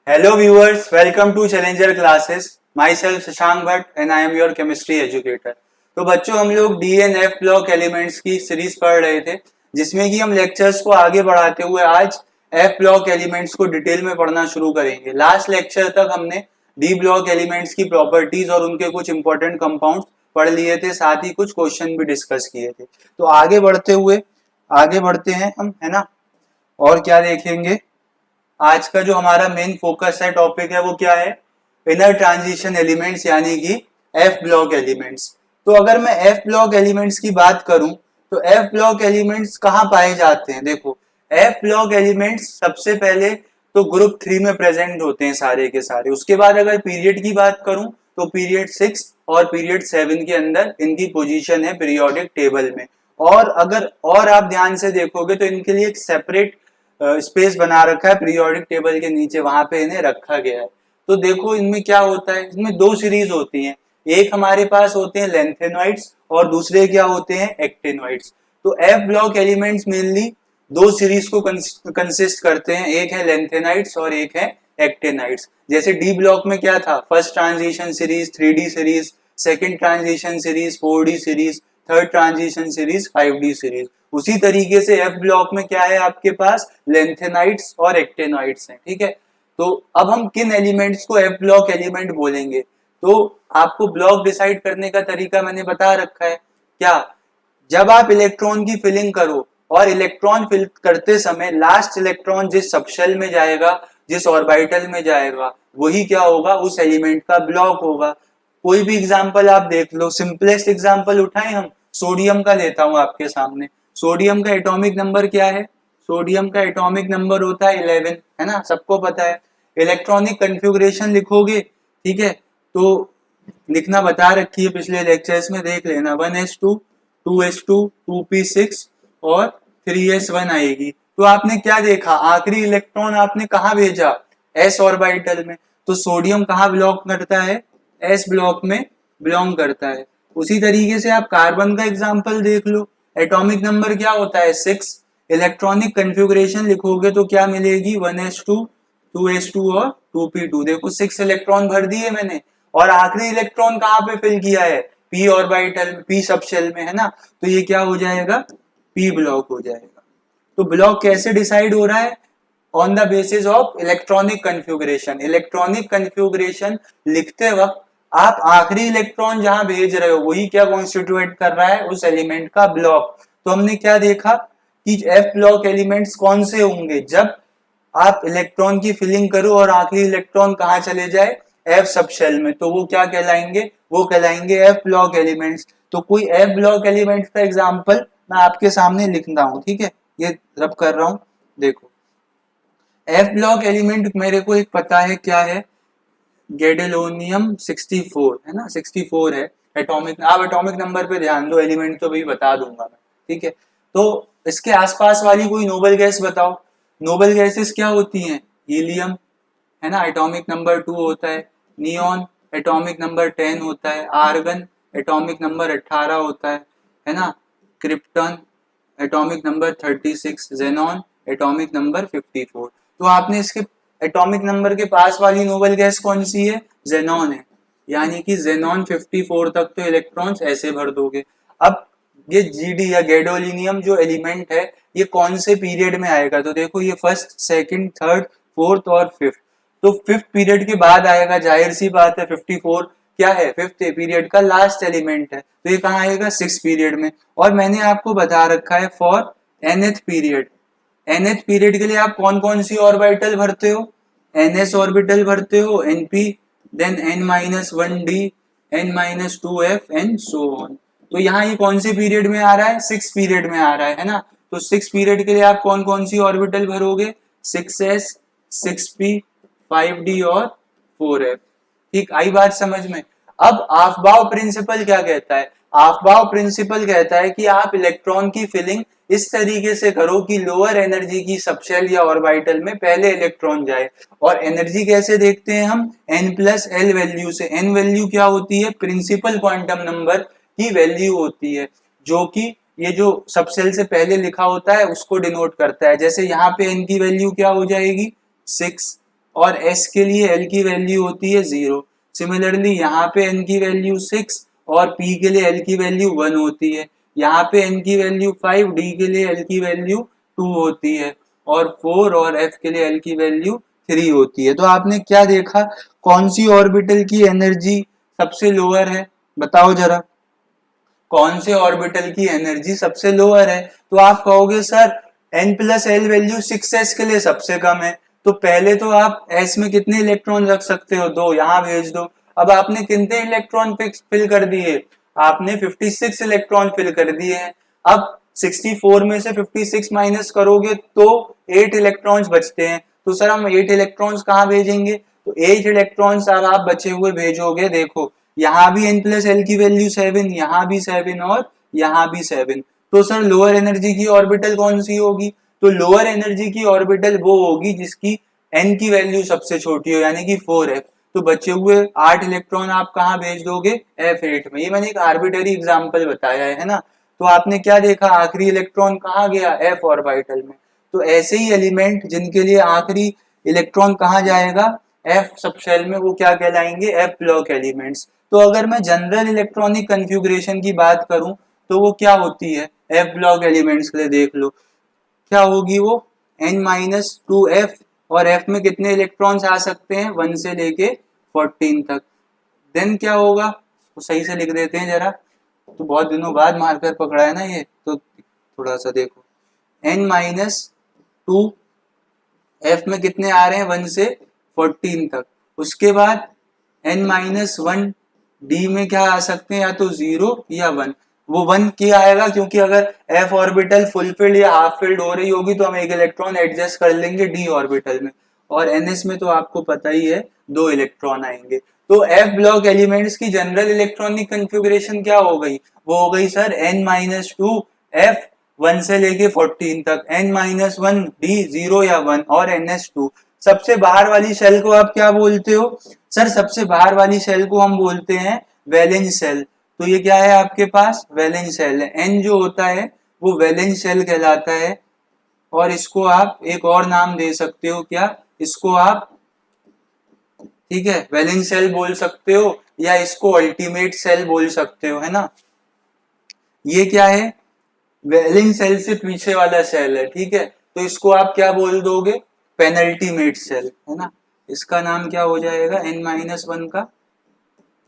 Hello viewers, welcome to Challenger Classes. Myself Shashank Bhatt and I am your chemistry educator. तो बच्चों हम लोग D and F block elements की series पढ़ रहे थे जिसमें कि हम लेक्चर्स को आगे बढ़ाते हुए आज एफ ब्लॉक एलिमेंट्स को डिटेल में पढ़ना शुरू करेंगे। लास्ट लेक्चर तक हमने डी ब्लॉक एलिमेंट्स की प्रॉपर्टीज और उनके कुछ इंपॉर्टेंट कंपाउंड्स पढ़ लिए थे, साथ ही कुछ क्वेश्चन भी डिस्कस किए थे। तो आगे बढ़ते हैं हम, है ना। और क्या देखेंगे, आज का जो हमारा मेन फोकस है, टॉपिक है, वो क्या है, इनर ट्रांजिशन एलिमेंट्स यानी कि एफ ब्लॉक एलिमेंट्स। तो अगर मैं एफ ब्लॉक एलिमेंट्स की बात करूं तो एफ ब्लॉक एलिमेंट्स कहां पाए जाते हैं। देखो, एफ ब्लॉक एलिमेंट्स सबसे पहले तो ग्रुप 3 में प्रेजेंट होते हैं सारे के सारे। उसके बाद अगर पीरियड की बात करूं तो पीरियड 6 और पीरियड 7 के अंदर इनकी पोजीशन है पीरियोडिक टेबल में। और आप ध्यान से देखोगे तो इनके लिए एक सेपरेट स्पेस बना रखा है पीरियोडिक टेबल के नीचे, वहां पे इन्हें रखा गया है। तो देखो इनमें क्या होता है, इसमें दो सीरीज होती हैं। एक हमारे पास होते हैं लेंथेनॉइड्स और दूसरे क्या होते हैं, एक्टिनॉइड्स। तो एफ ब्लॉक एलिमेंट्स मेनली दो सीरीज को कंसिस्ट करते हैं, एक है लेंथेनाइड्स और एक है एक्टिनाइड्स। जैसे डी ब्लॉक में क्या था, first transition series 3D series, second transition series 4D series, third transition series 5D series. उसी तरीके से एफ ब्लॉक में क्या है, आपके पास लेंथेनाइड्स और एक्टेनॉइड्स हैं। ठीक है, तो अब हम किन एलिमेंट्स को एफ ब्लॉक एलिमेंट बोलेंगे। तो आपको ब्लॉक डिसाइड करने का तरीका मैंने बता रखा है। क्या, जब आप इलेक्ट्रॉन की फिलिंग करो और इलेक्ट्रॉन फिल करते समय लास्ट इलेक्ट्रॉन जिस सबशेल में जाएगा, जिस ऑर्बिटल में जाएगा, वही क्या होगा, उस एलिमेंट का ब्लॉक होगा। कोई भी एग्जांपल आप देख लो, सिंपलेस्ट एग्जांपल उठाएं हम, सोडियम का लेता हूं आपके सामने। सोडियम का एटॉमिक नंबर क्या है, सोडियम का एटॉमिक नंबर होता है 11, है ना, सबको पता है। इलेक्ट्रॉनिक कन्फिगुरेशन लिखोगे, ठीक है, तो लिखना बता रखी है पिछले लेक्चर्स में, देख लेना, 1s2 2s2 2p6 और 3s1 आएगी। तो आपने क्या देखा, आखिरी इलेक्ट्रॉन आपने कहा भेजा, s ऑर्बिटल में। तो सोडियम कहाँ बिलोंग करता है, s ब्लॉक में बिलोंग करता है। उसी तरीके से आप कार्बन का एग्जांपल देख लो, एटॉमिक नंबर क्या होता है 6। इलेक्ट्रॉनिक कन्फिगुरेशन लिखोगे तो क्या मिलेगी, 1s2 2s2 और 2p2। देखो 6 इलेक्ट्रॉन भर दिए मैंने, और आखिरी इलेक्ट्रॉन कहाँ पे फिल किया है, p ऑर्बिटल, p सबशेल में, है ना। तो ये क्या हो जाएगा, p ब्लॉक हो जाएगा। तो ब्लॉक कैसे डिसाइड हो रहा है, on the basis of electronic configuration. Electronic configuration लिखते वक्त आप आखिरी इलेक्ट्रॉन जहां भेज रहे हो वही क्या कॉन्स्टिट्यूट कर रहा है, उस एलिमेंट का ब्लॉक। तो हमने क्या देखा कि एफ ब्लॉक एलिमेंट्स कौन से होंगे, जब आप इलेक्ट्रॉन की फिलिंग करो और आखिरी इलेक्ट्रॉन कहां चले जाए, एफ सबशेल में, तो वो क्या कहलाएंगे, वो कहलाएंगे एफ ब्लॉक एलिमेंट्स। तो कोई एफ ब्लॉक एलिमेंट्स का एग्जांपल मैं आपके सामने लिखता हूं, ठीक है, ये रब कर रहा हूं। देखो, एफ ब्लॉक एलिमेंट मेरे को एक पता है क्या है, गैडेलोनियम 64, है ना, 64 है एटॉमिक। आप एटॉमिक नंबर पे ध्यान दो, एलिमेंट तो भी बता दूंगा मैं, ठीक है। तो इसके आसपास वाली कोई नोबल गैस बताओ। नोबल गैसेस क्या होती हैं, हीलियम, है ना, एटॉमिक नंबर 2 होता है। नियॉन एटॉमिक नंबर 10 होता है। आर्गन एटॉमिक नंबर 18 होता है ना। Krypton atomic number 36, xenon atomic number 54। तो आपने इसके एटॉमिक नंबर के पास वाली नोबल गैस कौन सी है, जेनॉन है, यानी कि जेनॉन 54 तक तो इलेक्ट्रॉन्स ऐसे भर दोगे। अब ये जीडी या गैडोलिनियम जो एलिमेंट है, ये कौन से पीरियड में आएगा, तो देखो ये फर्स्ट, सेकंड, थर्ड, फोर्थ और फिफ्थ। तो फिफ्थ पीरियड के बाद आएगा, जाहिर सी बात है, 54 क्या है, फिफ्थ पीरियड का लास्ट एलिमेंट है, तो ये कहाँ आएगा, सिक्स पीरियड में। और मैंने आपको बता रखा है for nth period, nth period के लिए आप कौन कौन सी ऑर्बिटल भरते हो, ns ऑर्बिटल भरते हो, np, then n-1d, n-2f and so on. तो यहाँ ये कौन से पीरियड में आ रहा है, सिक्स पीरियड में आ रहा है ना। तो सिक्स पीरियड के लिए आप कौन कौन सी ऑर्बिटल भरोगे, 6s, 6p, 5d और 4f। ठीक, आई बात समझ में। अब आफ्बाउ प्रिंसिपल क्या कहता है, आफ्बाउ प्रिंसिपल कहता है कि आप इलेक्ट्रॉन की फिलिंग इस तरीके से करो कि लोअर एनर्जी की सबशेल या ऑर्बिटल में पहले इलेक्ट्रॉन जाए। और एनर्जी कैसे देखते हैं हम, n+l वैल्यू से। n वैल्यू क्या होती है, प्रिंसिपल क्वांटम नंबर की वैल्यू होती है, जो कि ये जो सबसेल से पहले लिखा होता है उसको डिनोट करता है। जैसे यहाँ पे n की वैल्यू क्या हो जाएगी, 6, और s के लिए l की वैल्यू होती है 0। सिमिलरली यहाँ पे n की वैल्यू 6 और p के लिए l की वैल्यू 1 होती है। यहाँ पे n की वैल्यू 5, d के लिए l की वैल्यू 2 होती है और 4 और f के लिए l की वैल्यू 3 होती है। तो आपने क्या देखा, कौन सी ऑर्बिटल की एनर्जी सबसे लोअर है, बताओ जरा, कौन से ऑर्बिटल की एनर्जी सबसे लोअर है? तो आप कहोगे sir n plus L value 6s के लिए सबसे कम है। तो पहले तो आप s में कितने इलेक्ट्रॉन रख सकते हो, 2, यहां भेज दो। अब आपने कितने इलेक्ट्रॉन फिल कर दिए, आपने 56 इलेक्ट्रॉन फिल कर दिए हैं। अब 64 में से 56 माइनस करोगे तो 8 इलेक्ट्रॉन्स बचते हैं। तो सर हम 8 इलेक्ट्रॉन्स कहाँ भेजेंगे? तो 8 इलेक्ट्रॉन्स अब आप बचे हुए भेजोगे, देखो यहाँ भी n प्लस एल की वैल्यू 7, यहाँ भी 7 और यहाँ भी 7। तो सर लोअर एनर्जी की ऑर्बिटल कौन सी होगी? तो लोअर एनर्जी की ऑर्बिटल वो होगी जिसकी n की वैल्यू सबसे छोटी हो, यानी कि 4f। तो बचे हुए 8 इलेक्ट्रॉन आप कहाँ भेज दोगे? f8 में। ये मैंने एक आर्बिटरी एग्जांपल बताया है ना। तो आपने क्या देखा, आखिरी इलेक्ट्रॉन कहाँ गया? f ऑर्बिटल में। तो ऐसे ही एलिमेंट जिनके लिए आखिरी इलेक्ट्रॉन कहाँ जाएगा? f सबशेल में, वो क्या कहलाएंगे? f block elements. तो अगर मैं जनरल इलेक्ट्रॉनिक कन्फिग्रेशन की बात करूं तो वो क्या होती है f ब्लॉक एलिमेंट्स के लिए? देख लो क्या होगी वो, n-2f। और f में कितने इलेक्ट्रॉन्स आ सकते हैं? 1 से लेके 14 तक। देन क्या होगा, तो सही से लिख देते हैं जरा, तो बहुत दिनों बाद मार्कर पकड़ा है ना ये, तो थोड़ा सा देखो, n-2 f में कितने आ रहे हैं? 1 से 14 तक। उसके बाद n-1 d में क्या आ सकते हैं? या तो 0 या 1। वो 1 क्या आएगा, क्योंकि अगर f ऑर्बिटल फुल फिल्ड या हाफ फिल्ड हो रही होगी तो हम एक इलेक्ट्रॉन एडजस्ट कर लेंगे d ऑर्बिटल में, और ns में तो आपको पता ही है 2 इलेक्ट्रॉन आएंगे। तो f ब्लॉक एलिमेंट्स की जनरल इलेक्ट्रॉनिक कन्फिगरेशन क्या हो गई? वो हो गई सर n-2 f 1 से लेके 14 तक, n-1 d 0 या 1 और ns2। सबसे बाहर वाली शेल को आप क्या बोलते हो? सर सबसे बाहर वाली शेल को हम बोलते हैं वैलेंस शेल। तो ये क्या है आपके पास? वैलेंस शेल है। n जो होता है वो वैलेंस शेल कहलाता है, और इसको आप एक और नाम दे सकते हो, क्या? इसको आप, ठीक है, वैलेंस शेल बोल सकते हो या इसको अल्टीमेट शेल बोल सकते हो, है ना। ये क्या है? वैलेंस शेल से पीछे वाला शेल है, ठीक है। तो इसको आप क्या बोल दोगे? पेनल्टीमेट शेल, है ना। इसका नाम क्या हो जाएगा? n-1 का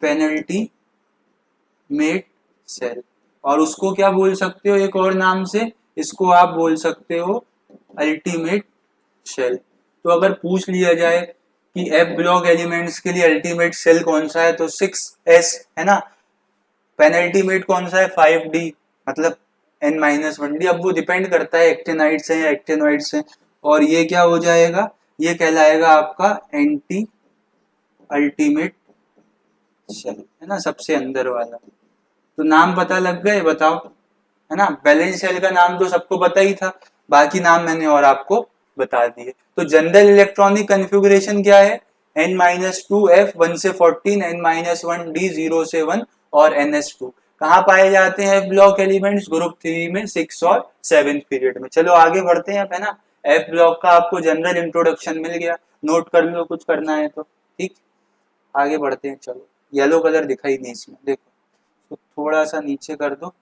पेनल्टी मेट सेल। और उसको क्या बोल सकते हो एक और नाम से? इसको आप बोल सकते हो अल्टीमेट शेल। तो अगर पूछ लिया जाए कि f ब्लॉक एलिमेंट्स के लिए अल्टीमेट शेल कौन सा है, तो 6s, है ना। पेनल्टीमेट कौन सा है? 5d, मतलब n-1d। अब वो डिपेंड करता है एक्टिनाइड से या एक्टिनोइड से। और ये क्या हो जाएगा? ये कहलाएगा आपका एंटी अल्टीमेट शेल, है ना, सबसे अंदर वाला। तो नाम पता लग गए, बताओ, है ना। बैलेंस शेल का नाम तो सबको पता ही था, बाकी नाम मैंने और आपको बता दिए। तो जनरल इलेक्ट्रॉनिक कन्फिगरेशन क्या है? n-2 f 1 से 14, n-1 d 0 से 1 और ns2। कहाँ पाए जाते हैं ब्लॉक एलिमेंट्स? ग्रुप 3 में 6 और 7 पीरियड में। चलो आगे बढ़ते हैं अब, है ना। एफ ब्लॉक का आपको जनरल इंट्रोडक्शन मिल गया, नोट कर लो कुछ करना है तो, ठीक। आगे बढ़ते हैं, चलो। येलो कलर दिखाई नहीं इसमें, देखो, तो थोड़ा सा नीचे कर दो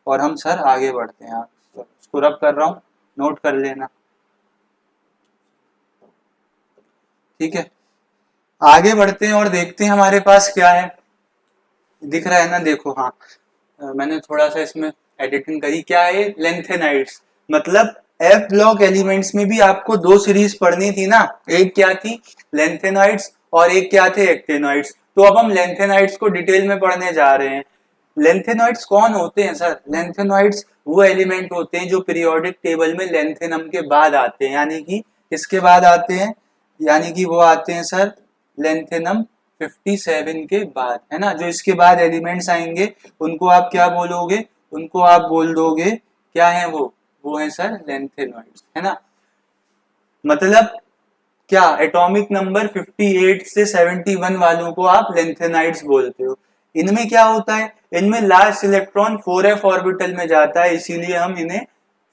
और हम सर आगे बढ़ते हैं। इसको रब कर रहा हूँ, नोट कर लेना, ठीक है। आगे बढ़ते हैं और देखते हैं हमारे पास क्या है। दिख रहा है ना, देखो, हाँ, मैंने थोड़ा सा इसमें एडिटिंग करी। क्या है? लेंथेनाइड्स। मतलब एफ ब्लॉक एलिमेंट्स में भी आपको दो सीरीज पढ़नी थी ना, एक क्या थी? लेंथेनाइड्स, और एक क्या थे? एक्टिनोइड्स। तो अब हम लेंथेनाइड्स को डिटेल में पढ़ने जा रहे हैं। लेंथेनॉइड्स कौन होते हैं सर? लेंथेनॉइड्स वो एलिमेंट होते हैं जो पीरियोडिक टेबल में लेंथेनम के बाद आते हैं, यानी कि किसके बाद आते हैं? यानी कि वो आते हैं सर लेंथेनम 57 के बाद, है ना। जो इसके बाद एलिमेंट्स आएंगे उनको आप क्या बोलोगे? उनको आप बोल दोगे, क्या है वो है सर लेंथेनॉइड्स, है ना। मतलब क्या? एटॉमिक नंबर 58 से 71 वालों को आप लेंथेनाइड्स बोलते हो। इनमें क्या होता है? इनमें लास्ट इलेक्ट्रॉन 4f ऑर्बिटल में जाता है, इसीलिए हम इन्हें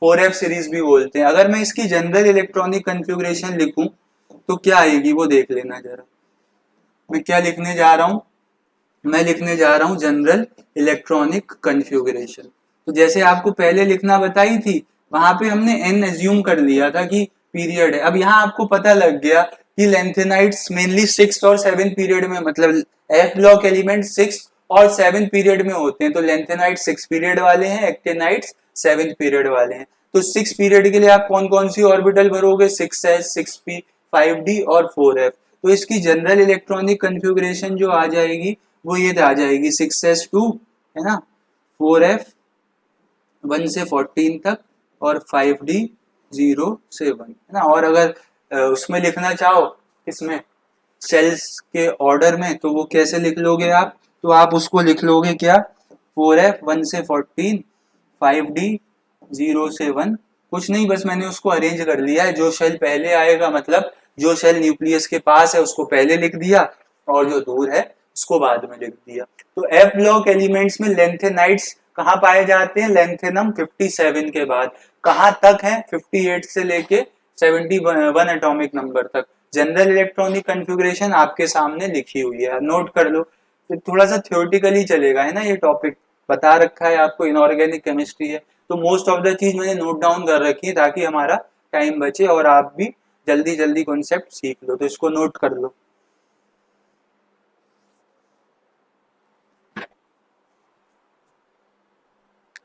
4f सीरीज भी बोलते हैं। अगर मैं इसकी जनरल इलेक्ट्रॉनिक कन्फिगरेशन लिखूं तो क्या आएगी वो देख लेना जरा। मैं क्या लिखने जा रहा हूं, मैं लिखने जा रहा हूं जनरल इलेक्ट्रॉनिक कन्फ्यूगरेशन। तो जैसे आपको पहले लिखना बताई थी, वहां पे हमने n एज्यूम कर लिया था कि पीरियड है। अब यहाँ आपको पता लग गया कि लेंथेनाइट्स मेनली 6 और 7 पीरियड में, मतलब एफ ब्लॉक एलिमेंट 6 और 7 पीरियड में होते हैं। तो लेंथेनाइट 6 पीरियड वाले हैं, एक्टेनाइट्स 7 पीरियड वाले हैं। तो 6 पीरियड के लिए आप कौन कौन सी ऑर्बिटल भरोगे, 6s, 6p, 5d और 4f। तो इसकी जनरल इलेक्ट्रॉनिक कन्फ्यूगरेशन जो आ जाएगी वो ये आ जाएगी 6s2 है ना, 4f 1 से 14 तक और 5d 0 से 1 है ना। और अगर उसमें लिखना चाहो इसमें सेल्स के ऑर्डर में, तो वो कैसे लिख लोगे आप, तो आप उसको लिख लोगे क्या, 4f 1 से 14, 5d 0 से 1। कुछ नहीं, बस मैंने उसको अरेंज कर लिया है, जो शेल पहले आएगा, मतलब जो शेल न्यूक्लियस के पास है उसको पहले लिख दिया और जो दूर है उसको बाद में लिख दिया। तो एफ ब्लॉक एलिमेंट्स में लेंथेनाइट्स कहाँ पाए जाते हैं, लेंथेनम 57 के बाद। कहाँ तक है, 58 से लेके 71 एटॉमिक नंबर तक। जनरल इलेक्ट्रॉनिक कन्फ्यूगरेशन आपके सामने लिखी हुई है, नोट कर लो। तो थोड़ा सा थ्योरेटिकली चलेगा है ना, ये टॉपिक बता रखा है आपको, इनऑर्गेनिक केमिस्ट्री है, तो मोस्ट ऑफ द चीज मैंने नोट डाउन कर रखी है ताकि हमारा टाइम बचे और आप भी जल्दी जल्दी कॉन्सेप्ट सीख लो। तो इसको नोट कर लो।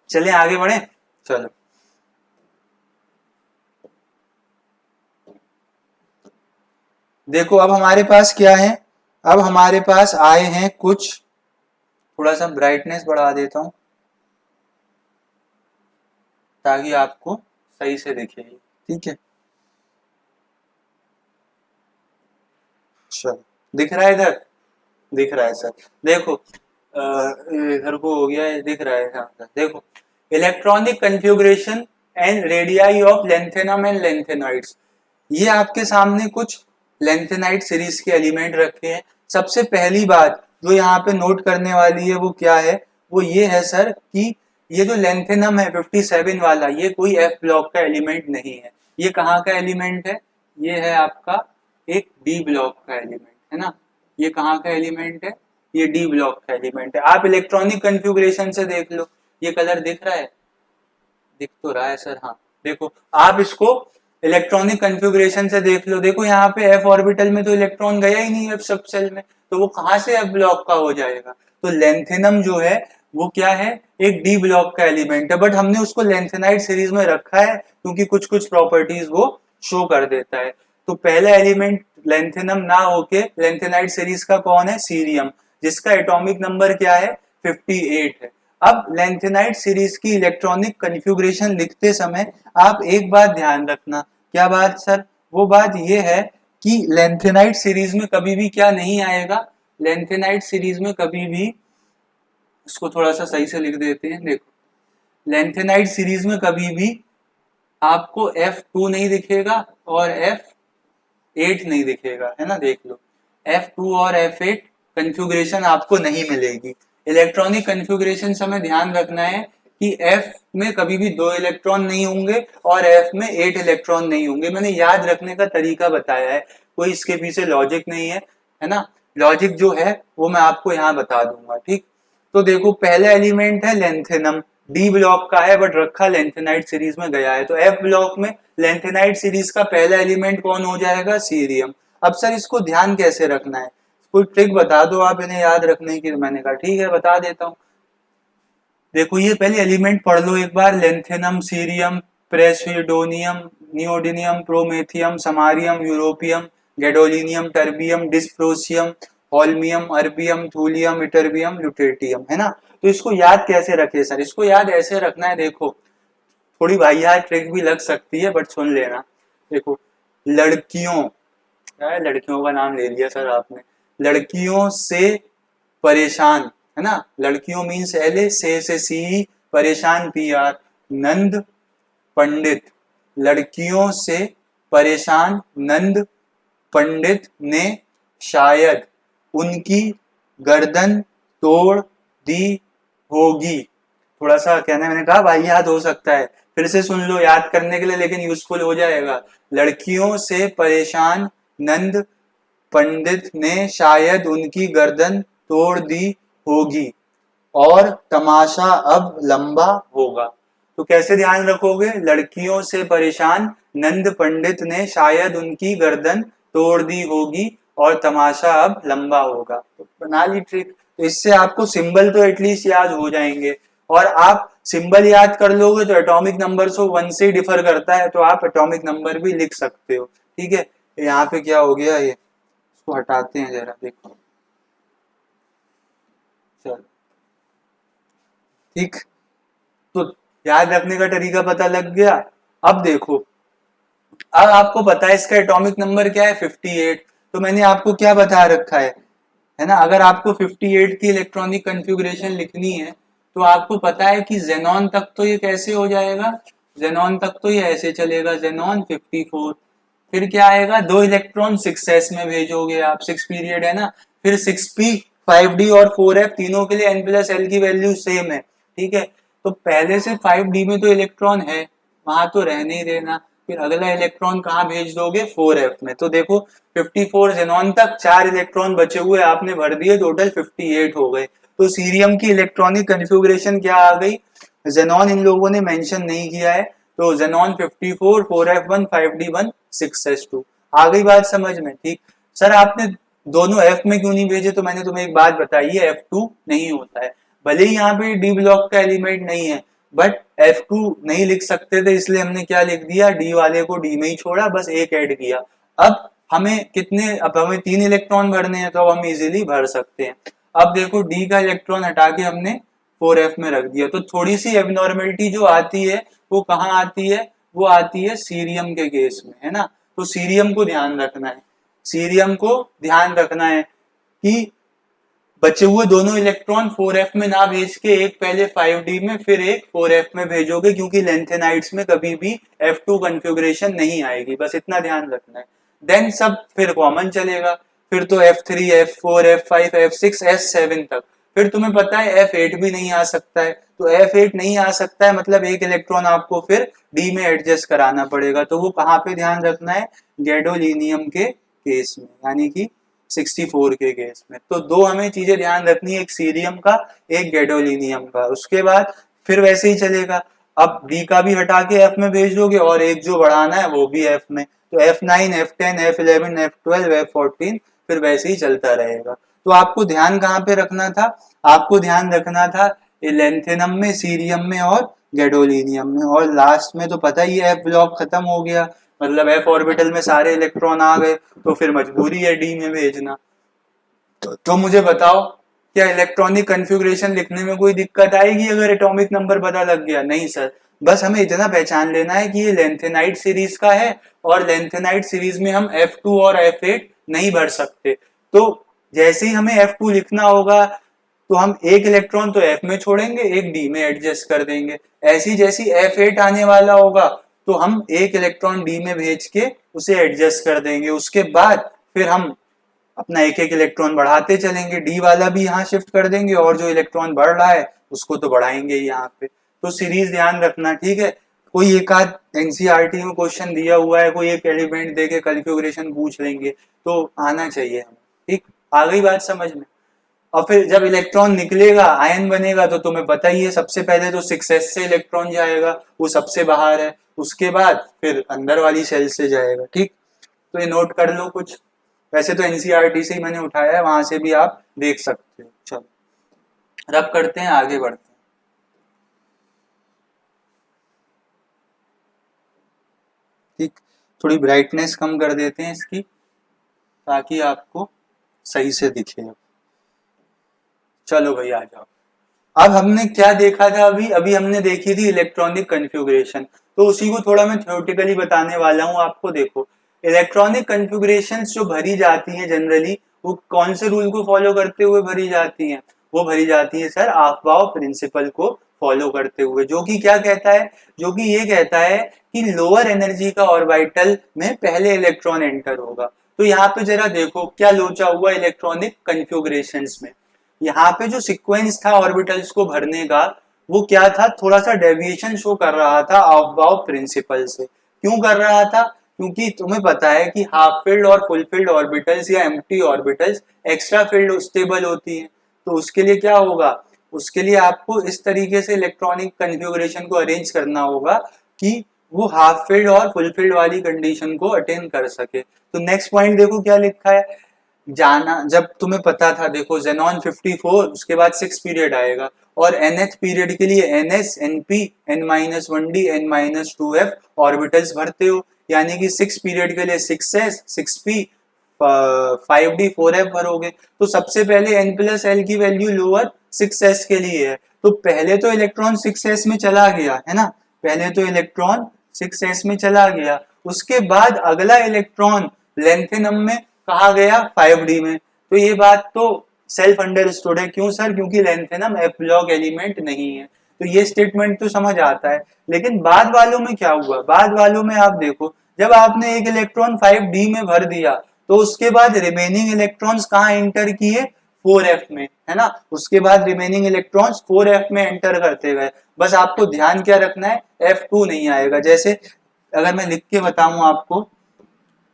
चलें आगे बढ़े, चलो। देखो अब हमारे पास क्या है, अब हमारे पास आए हैं कुछ, थोड़ा सा ब्राइटनेस बढ़ा देता हूं ताकि आपको सही से दिखे, ठीक है। चलो, दिख रहा है इधर, दिख रहा है सर। देखो इधर को हो गया है, दिख रहा है यहाँ पर। देखो electronic configuration and radii of lanthanum and lanthanoids. ये आपके सामने कुछ लेंथेनाइट सीरीज के एलिमेंट रखे हैं। सबसे पहली बात जो यहाँ पे नोट करने वाली है वो क्या है, वो ये है सर कि ये जो लेंथेनम है 57 वाला, ये कोई एफ ब्लॉक का एलिमेंट नहीं है। ये कहाँ का एलिमेंट है, ये है आपका एक डी ब्लॉक का एलिमेंट है ना। ये कहाँ का एलिमेंट है, ये डी ब्लॉक का एलिमेंट है। आप इलेक्ट्रॉनिक कन्फ्यूगरेशन से देख लो, ये कलर दिख रहा है, दिख तो रहा है सर, हाँ। देखो आप इसको इलेक्ट्रॉनिक कन्फ्यूगरेशन से देख लो। देखो यहाँ पे एफ ऑर्बिटल में तो इलेक्ट्रॉन गया ही नहीं एफ सब सेल में, तो वो कहाँ से एफ ब्लॉक का हो जाएगा। तो लेंथेनम जो है वो क्या है, एक डी ब्लॉक का एलिमेंट है, बट हमने उसको लेंथेनाइट सीरीज में रखा है क्योंकि कुछ कुछ प्रॉपर्टीज वो शो कर देता है। तो पहला एलिमेंट लेंथेनम ना होके लेंथेनाइट सीरीज का कौन है, सीरियम, जिसका एटॉमिक नंबर क्या है, 58 है। अब लेंथेनाइट सीरीज की इलेक्ट्रॉनिक कन्फ्यूगरेशन लिखते समय आप एक बात ध्यान रखना, क्या बात सर, वो बात ये है कि लेंथेनाइट सीरीज में कभी भी क्या नहीं आएगा, लेंथेनाइट सीरीज में कभी भी, इसको थोड़ा सा सही से लिख देते हैं। देखो लेंथेनाइट सीरीज में कभी भी आपको F2 नहीं दिखेगा और F8 नहीं दिखेगा, है ना। देख लो F2 और F8 कन्फ्यूगरेशन आपको नहीं मिलेगी। इलेक्ट्रॉनिक कन्फ्यूगरेशन समय ध्यान रखना है कि F में कभी भी 2 इलेक्ट्रॉन नहीं होंगे और F में 8 इलेक्ट्रॉन नहीं होंगे। मैंने याद रखने का तरीका बताया है, कोई इसके पीछे लॉजिक नहीं है ना। लॉजिक जो है वो मैं आपको यहाँ बता दूंगा, ठीक। तो देखो पहला एलिमेंट है लेंथेनम, डी ब्लॉक का है बट रखा लेंथेनाइट सीरीज में गया है। तो एफ ब्लॉक में लेंथेनाइट सीरीज का पहला एलिमेंट कौन हो जाएगा, सीरियम। अब सर इसको ध्यान कैसे रखना है, कोई ट्रिक बता दो आप इन्हें याद रखने की। मैंने कहा ठीक है बता देता हूँ। देखो ये पहले एलिमेंट पढ़ लो एक बार, lanthanum, cerium, praseodymium, neodymium, promethium, samarium, europium, gadolinium, terbium, dysprosium, holmium, erbium, thulium, ytterbium, lutetium, है ना। तो इसको याद कैसे रखे सर, इसको याद ऐसे रखना है। देखो थोड़ी वाहियात ट्रिक भी लग सकती है बट सुन लेना। देखो लड़कियों, लड़कियों का नाम ले लिया सर आपने, लड़कियों से परेशान, है ना। लड़कियों मीन्स एल, से सी, परेशान पी आर, नंद पंडित। लड़कियों से परेशान नंद पंडित ने शायद उनकी गर्दन तोड़ दी होगी। थोड़ा सा कहने, मैंने कहा भाई याद हो सकता है, फिर से सुन लो याद करने के लिए, लेकिन यूजफुल हो जाएगा। लड़कियों से परेशान नंद पंडित ने शायद उनकी गर्दन तोड़ दी होगी और तमाशा अब लंबा होगा। तो कैसे ध्यान रखोगे, लड़कियों से परेशान नंद पंडित ने शायद उनकी गर्दन तोड़ दी होगी और तमाशा अब लंबा होगा। तो बना ली ट्रिक। तो इससे आपको सिंबल तो एटलीस्ट याद हो जाएंगे, और आप सिंबल याद कर लोगे तो एटॉमिक नंबर से 1 से डिफर करता है, तो आप एटॉमिक नंबर भी लिख सकते हो। ठीक है, यहाँ पे क्या हो गया, ये इसको हटाते हैं जरा, देखो। चलो ठीक, तो याद रखने का तरीका पता लग गया। अब देखो, अब आपको पता है इसका एटॉमिक नंबर क्या है, 58। तो मैंने आपको क्या बता रखा है ना, अगर आपको 58 की इलेक्ट्रॉनिक कॉन्फ़िगरेशन लिखनी है तो आपको पता है कि जेनॉन तक तो ये कैसे हो जाएगा, जेनॉन तक तो ये ऐसे चलेगा, जेनॉन 54। फिर क्या आएगा, 2 इलेक्ट्रॉन 6s में भेजोगे आप, 6 पीरियड है ना, फिर 6p 5d और 4f तीनों के लिए n प्लस एल की वैल्यू सेम है। ठीक है, तो पहले से 5d में तो इलेक्ट्रॉन है, वहां तो रहने ही देना। फिर अगला इलेक्ट्रॉन कहाँ भेज दोगे, 4f में। तो देखो 54 जेनॉन तक 4 इलेक्ट्रॉन बचे हुए आपने भर दिए, टोटल 58 हो गए। तो सीरियम की इलेक्ट्रॉनिक कॉन्फ़िगरेशन क्या आ गई, जेनॉन इन लोगों ने मेंशन नहीं किया है, तो जेनॉन 54 4f1 5d1 6s2। आ गई बात समझ में। ठीक, सर आपने दोनों f में क्यों नहीं भेजे, तो मैंने तुम्हें एक बात बताई है, f2 नहीं होता है। भले ही यहाँ पे डी ब्लॉक का एलिमेंट नहीं है, बट F2 नहीं लिख सकते थे, इसलिए हमने क्या लिख दिया, डी वाले को डी में ही छोड़ा, बस एक ऐड किया। अब हमें कितने, अब हमें 3 इलेक्ट्रॉन भरने हैं, तो अब हम इजीली भर सकते हैं। अब देखो डी का इलेक्ट्रॉन हटा के हमने 4f में रख दिया, तो थोड़ी सी एबनॉर्मेलिटी जो आती है वो कहाँ आती है, वो आती है सीरियम के केस में, है ना। तो सीरियम को ध्यान रखना है, सीरियम को ध्यान रखना है कि बचे हुए दोनों इलेक्ट्रॉन 4f में ना भेज के एक पहले 5d में फिर एक 4f में भेजोगे, क्योंकि लेंथेनाइड्स में कभी भी f2 कॉन्फ़िगरेशन नहीं आएगी, बस इतना ध्यान रखना है। देन सब फिर कॉमन चलेगा, फिर तो f3 f4 f5 f6 s7 तक। फिर तुम्हें पता है f8 भी नहीं आ सकता है, तो f8 नहीं आ सकता है मतलब एक इलेक्ट्रॉन आपको फिर d में एडजस्ट कराना पड़ेगा। तो वो कहाँ पे ध्यान रखना है, गैडोलीनियम के केस में, यानी कि 64 के केस में। तो दो हमें चीजें ध्यान रखनी है, एक सीरियम का, एक गैडोलीनियम का। उसके बाद फिर वैसे ही चलेगा, अब डी का भी हटा के एफ में भेज दोगे और एक जो बढ़ाना है वो भी एफ में, तो F9 F10 F11 F12 F14 फिर वैसे ही चलता रहेगा। तो आपको ध्यान कहाँ पे रखना था, आपको ध्यान रखना था लेंथेनम में, सीरियम में और गैडोलीनियम में। और लास्ट में तो पता ही है, एफ ब्लॉक खत्म हो गया, मतलब एफ ऑर्बिटल में सारे इलेक्ट्रॉन आ गए, तो फिर मजबूरी है डी में भेजना। तो मुझे बताओ, क्या इलेक्ट्रॉनिक कॉन्फ़िगरेशन लिखने में कोई दिक्कत आएगी अगर एटॉमिक नंबर पता लग गया? नहीं सर, बस हमें इतना पहचान लेना है कि ये लेंथेनाइट सीरीज का है, और लेंथेनाइट सीरीज में हम F2 और F8 नहीं भर सकते। तो जैसे ही हमें F2 लिखना होगा तो हम एक इलेक्ट्रॉन तो F में छोड़ेंगे, एक D में एडजस्ट कर देंगे। ऐसी जैसी F8 आने वाला होगा तो हम एक इलेक्ट्रॉन D में भेज के उसे एडजस्ट कर देंगे। उसके बाद फिर हम अपना एक एक इलेक्ट्रॉन बढ़ाते चलेंगे, डी वाला भी यहाँ शिफ्ट कर देंगे और जो इलेक्ट्रॉन बढ़ रहा है उसको तो बढ़ाएंगे यहाँ पे। तो सीरीज ध्यान रखना, ठीक है। कोई एक आध एनसीईआरटी में क्वेश्चन दिया हुआ है, कोई एक एलिमेंट देके कॉन्फ़िगरेशन पूछ लेंगे तो आना चाहिए हमें। ठीक, आ गई बात समझ में। और फिर जब इलेक्ट्रॉन निकलेगा, आयन बनेगा, तो तुम्हें पता ही है सबसे पहले तो 6s से इलेक्ट्रॉन जाएगा, वो सबसे बाहर है, उसके बाद फिर अंदर वाली सेल से जाएगा। ठीक, तो ये नोट कर लो कुछ। वैसे तो एनसीईआरटी से ही मैंने उठाया है, वहां से भी आप देख सकते हो। चलो रब करते हैं, आगे बढ़ते हैं। ठीक, थोड़ी ब्राइटनेस कम कर देते हैं इसकी ताकि आपको सही से दिखे। चलो भाई आ जाओ। अब हमने क्या देखा था, अभी अभी हमने देखी थी इलेक्ट्रॉनिक कॉन्फ़िगरेशन, तो उसी को थोड़ा मैं थ्योरेटिकली बताने वाला हूँ आपको। देखो, इलेक्ट्रॉनिक कॉन्फ़िगरेशंस जो भरी जाती हैं जनरली, वो कौन से रूल को फॉलो करते हुए भरी जाती हैं? वो भरी जाती है सर अफबाउ प्रिंसिपल को फॉलो करते हुए, जो कि क्या कहता है, जो कि ये कहता है कि लोअर एनर्जी का ऑर्बिटल में पहले इलेक्ट्रॉन एंटर होगा। तो यहाँ पे जरा देखो क्या लोचा हुआ इलेक्ट्रॉनिक कॉन्फ़िगरेशंस में। यहाँ पे जो सीक्वेंस था ऑर्बिटल्स को भरने का, वो क्या था, थोड़ा सा डेविएशन शो कर रहा था अफबाउ प्रिंसिपल से। क्यों कर रहा था? क्योंकि तुम्हें पता है कि हाफ फिल्ड और फुल फिल्ड ऑर्बिटल्स या empty orbitals extra field stable होती हैं। तो उसके लिए क्या होगा, उसके लिए आपको इस तरीके से इलेक्ट्रॉनिक कन्फिगुरेशन को अरेंज करना होगा कि वो हाफ फील्ड और फुल फील्ड वाली कंडीशन को अटेन कर सके। तो नेक्स्ट पॉइंट देखो क्या लिखा है, जाना जब तुम्हें पता था, देखो जेनॉन 54 उसके बाद 6 पीरियड आएगा और nth पीरियड के लिए ns np n-1d n-2f orbitals भरते हो, यानी कि 6 पीरियड के लिए 6s 6p 5d 4f भरोगे। तो सबसे पहले n प्लस एल की वैल्यू लोअर 6s के लिए है, तो पहले तो इलेक्ट्रॉन 6s में चला गया है ना, पहले तो इलेक्ट्रॉन 6s में चला गया, उसके बाद अगला इलेक्ट्रॉन लेंथेनम में कहा गया 5d में। तो ये बात तो सेल्फ अंडरस्टूड है, क्यों सर, क्योंकि लेंथेनम एफ ब्लॉक एलिमेंट नहीं है। तो ये स्टेटमेंट तो समझ आता है, लेकिन बाद वालों में क्या हुआ, बाद वालों में आप देखो, जब आपने एक इलेक्ट्रॉन 5d में भर दिया तो उसके बाद रिमेनिंग इलेक्ट्रॉन्स कहाँ एंटर किए, 4f में, है ना, उसके बाद रिमेनिंग इलेक्ट्रॉन्स 4f में एंटर करते गए। बस आपको ध्यान क्या रखना है, f2 नहीं आएगा। जैसे अगर मैं लिख के बताऊं आपको,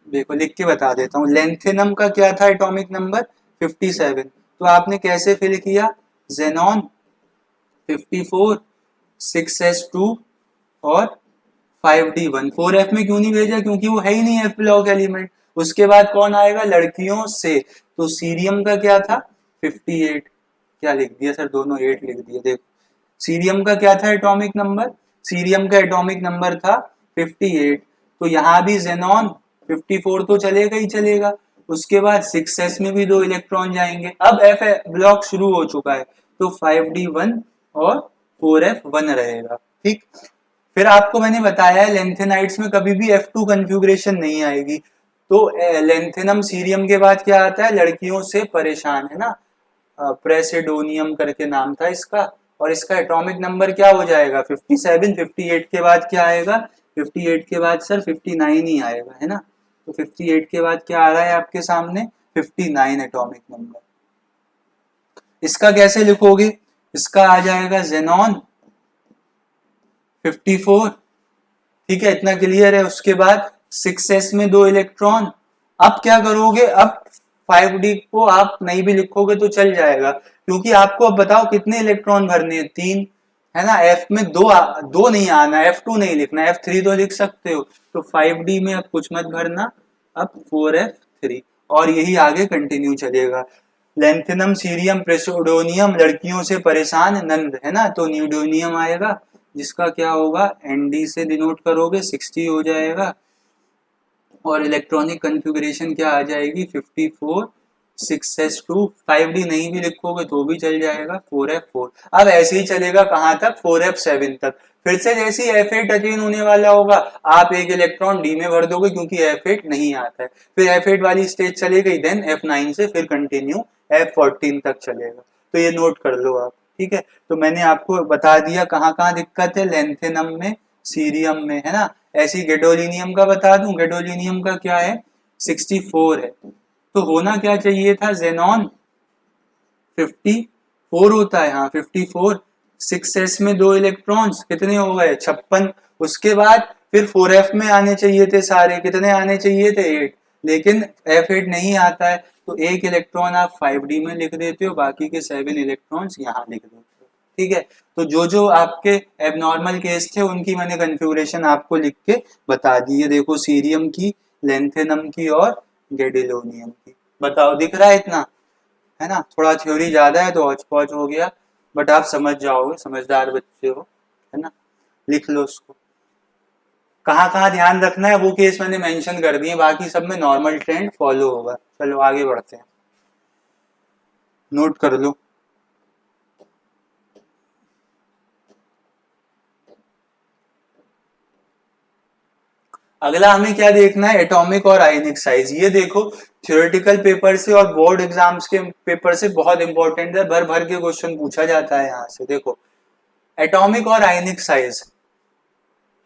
देखो लिख के बता देता हूँ, लेंथेनम का क्या था एटॉमिक नंबर 57, तो आपने कैसे फिल किया, जेनॉन 54 6s2 और 5d1, 4f में क्यों नहीं भेजा, क्योंकि वो है ही नहीं एफ ब्लॉक एलिमेंट। उसके बाद कौन आएगा, लड़कियों से, तो सीरियम का क्या था 58, क्या लिख दिया सर, दोनों 8 लिख दिया। देखो सीरियम का क्या था एटॉमिक नंबर, सीरियम का एटॉमिक नंबर था 58, तो यहाँ भी जेनॉन 54 तो चलेगा ही चलेगा। उसके बाद 6s में भी 2 इलेक्ट्रॉन जाएंगे, अब एफ ब्लॉक शुरू हो चुका है, तो 5d1 और 4f1 रहेगा, ठीक। फिर आपको मैंने बताया है लेंथेनाइट्स में कभी भी F2 कन्फिगुरेशन नहीं आएगी। तो लेंथेनम सीरियम के बाद क्या आता है, लड़कियों से परेशान, है ना, प्रेसिडोनियम करके नाम था इसका, और इसका एटॉमिक नंबर क्या हो जाएगा 57, 58 के बाद क्या आएगा, 58 के बाद सर 59 ही आएगा, है ना। तो 58 के बाद क्या आ रहा है आपके सामने, 59 एटॉमिक नंबर। इसका कैसे लिखोगे, इसका आ जाएगा जेनॉन 54, ठीक है, इतना क्लियर है। उसके बाद 6s में 2 इलेक्ट्रॉन, अब क्या करोगे, अब 5d को आप नहीं भी लिखोगे तो चल जाएगा, क्योंकि आपको अब बताओ कितने इलेक्ट्रॉन भरने हैं, 3, है ना। f में दो नहीं आना, f2 नहीं लिखना, f3 तो लिख सकते हो। तो 5d में अब कुछ मत भरना, अब 4f3, और यही आगे कंटिन्यू चलेगा। लेंथेनम सीरियम प्रेसिडोनियम लड़कियों से परेशान नंद, है ना, तो न्यूडोनियम आएगा, जिसका क्या होगा, एनडी से डिनोट करोगे 60 हो जाएगा, और इलेक्ट्रॉनिक कन्फिगुरेशन क्या आ जाएगी 54 6s2, 5d नहीं भी लिखोगे तो भी चल जाएगा, 4f4। अब ऐसे ही चलेगा कहां तक, 4f7 तक। फिर से जैसे ही f8 अटेन होने वाला होगा, आप एक इलेक्ट्रॉन d में भर दोगे, क्योंकि f8 नहीं आता है, फिर f8 वाली स्टेज चली गई, देन f9 से फिर कंटिन्यू f14 तक चलेगा। तो ये नोट कर लो आप, ठीक है। तो मैंने आपको बता दिया कहाँ कहाँ दिक्कत है, लेंथेनम में, सीरियम में, है ना। ऐसी गैडोलिनियम का बता दूं, गैडोलिनियम का क्या है 64 है, तो होना क्या चाहिए था, जेनॉन 54 होता है, हाँ 54, 6s में 2 इलेक्ट्रॉन्स कितने हो गए 56, उसके बाद फिर 4f में आने चाहिए थे सारे, कितने आने चाहिए थे 8, लेकिन f8 नहीं आता है, तो एक इलेक्ट्रॉन आप 5d में लिख देते हो, बाकी के 7 इलेक्ट्रॉन्स यहाँ लिख देते हो, ठीक है। तो जो जो आपके एबनॉर्मल केस थे उनकी मैंने कन्फिगुरेशन आपको लिख के बता दी है, देखो सीरियम की, लेंथेनम की और गैडोलिनियम की। बताओ दिख रहा है इतना, है ना, थोड़ा थ्योरी ज्यादा है तो हौच पौच हो गया, बट आप समझ जाओगे, समझदार बच्चे हो, है ना। लिख लो उसको, कहाँ कहाँ ध्यान रखना है वो केस मैंने मेंशन कर दिए, बाकी सब में नॉर्मल ट्रेंड फॉलो होगा। चलो आगे बढ़ते हैं, नोट कर लो। अगला हमें क्या देखना है, एटॉमिक और आयनिक साइज। ये देखो थ्योरेटिकल पेपर से और बोर्ड एग्जाम्स के पेपर से बहुत इंपॉर्टेंट है, भर भर के क्वेश्चन पूछा जाता है यहाँ से। देखो एटॉमिक और आयनिक साइज,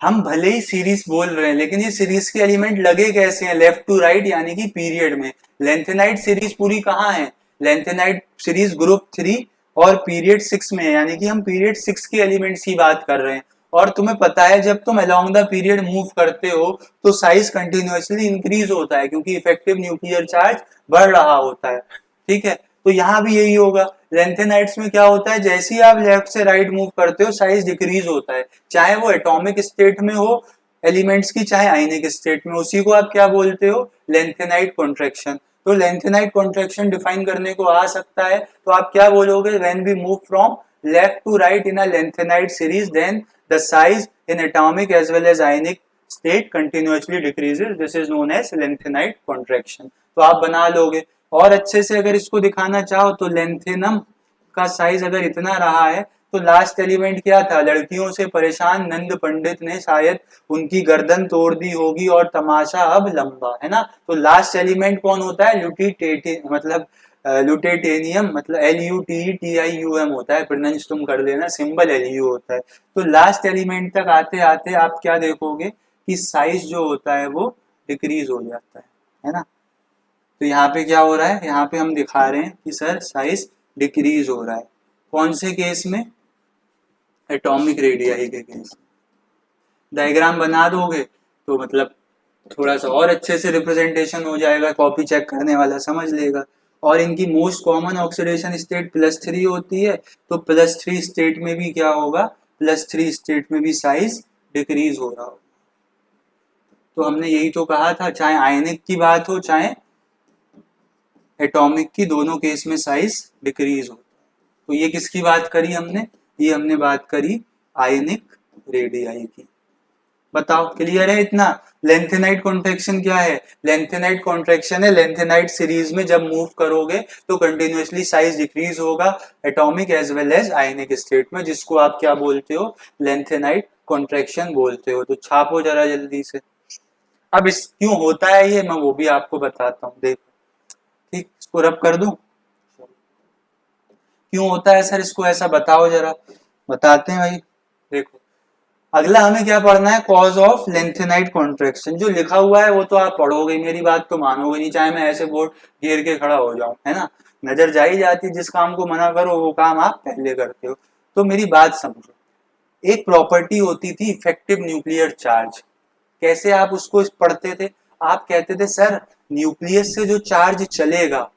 हम भले ही सीरीज बोल रहे हैं, लेकिन ये सीरीज के एलिमेंट लगे कैसे हैं, लेफ्ट टू राइट, यानी कि पीरियड में। लेंथेनाइट सीरीज पूरी कहाँ है, लेंथेनाइट सीरीज ग्रुप 3 और पीरियड 6 में है, यानी कि हम पीरियड 6 के एलिमेंट्स की बात कर रहे हैं। और तुम्हें पता है जब तुम अलोंग द पीरियड मूव करते हो तो साइज कंटिन्यूअसली इंक्रीज होता है क्योंकि इफेक्टिव न्यूक्लियर चार्ज बढ़ रहा होता है। ठीक है, तो यहाँ भी यही होगा। लेंथेनाइड्स में क्या होता है, जैसे ही आप लेफ्ट से राइट मूव करते हो साइज डिक्रीज होता है, चाहे वो एटॉमिक स्टेट में हो एलिमेंट्स की, चाहे आयनिक स्टेट में। उसी को आप क्या बोलते हो, लेंथेनाइड कॉन्ट्रैक्शन। तो लेंथेनाइड कॉन्ट्रैक्शन डिफाइन करने को आ सकता है तो आप क्या बोलोगे, when we move from left to right in a lanthanide series then the size in atomic as well as ionic state continuously decreases, this is known as lanthanide contraction. तो आप बना लोगे। और अच्छे से अगर इसको दिखाना चाहो तो लेंथेनम का साइज अगर इतना रहा है तो लास्ट एलिमेंट क्या था, लड़कियों से परेशान नंद पंडित ने शायद उनकी गर्दन तोड़ दी होगी और तमाशा अब लंबा, है ना। तो लास्ट एलिमेंट कौन होता है, मतलब ल्यूटेटेनियम, मतलब LUTETIUM होता है, प्रोनाउंस तुम कर लेना, सिंबल LU होता है। तो लास्ट एलिमेंट तक आते आते आप क्या देखोगे कि साइज जो होता है वो डिक्रीज हो जाता है ना। तो यहाँ पे क्या हो रहा है, यहाँ पे हम दिखा रहे हैं कि सर साइज डिक्रीज हो रहा है। कौन से केस में, एटॉमिक रेडियाई के केस। डायग्राम बना दोगे तो मतलब थोड़ा सा और अच्छे से रिप्रेजेंटेशन हो जाएगा, कॉपी चेक करने वाला समझ लेगा। और इनकी मोस्ट कॉमन ऑक्सीडेशन स्टेट +3 होती है, तो +3 स्टेट में भी क्या होगा, +3 स्टेट में भी साइज डिक्रीज हो रहा होगा। तो हमने यही तो कहा था, चाहे आयनिक की बात हो चाहे एटॉमिक की, दोनों केस में साइज डिक्रीज होता है। तो ये किसकी बात करी हमने, ये हमने बात करी आयनिक रेडियाई की। बताओ क्लियर है इतना। लेंथेनाइड कॉन्ट्रैक्शन क्या है, लेंथेनाइड कॉन्ट्रैक्शन है लेंथेनाइड सीरीज में जब मूव करोगे तो कंटिन्यूअसली साइज डिक्रीज होगा atomic as well as ionic state में, जिसको आप क्या बोलते हो, लेंथेनाइड कॉन्ट्रैक्शन बोलते हो। तो छापो जरा जल्दी से। अब इस क्यों होता है ये मैं वो भी आपको बताता हूँ, देखो। ठीक, इसको रब कर दूं, क्यों होता है सर इसको ऐसा बताओ जरा, बताते हैं भाई। देखो अगला हमें क्या पढ़ना है, कॉज ऑफ लेंथेनाइड कॉन्ट्रैक्शन। जो लिखा हुआ है वो तो आप पढ़ोगे, मेरी बात तो मानोगे नहीं, चाहे मैं ऐसे बोर्ड घेर के खड़ा हो जाऊं, है ना। नजर जा ही जाती, जिस काम को मना करो वो काम आप पहले करते हो। तो मेरी बात समझो, एक प्रॉपर्टी होती थी इफेक्टिव न्यूक्लियर चार्ज। कैसे आप उसको पढ़ते थे, आप कहते थे सर न्यूक्लियस से जो चार्ज चलेगा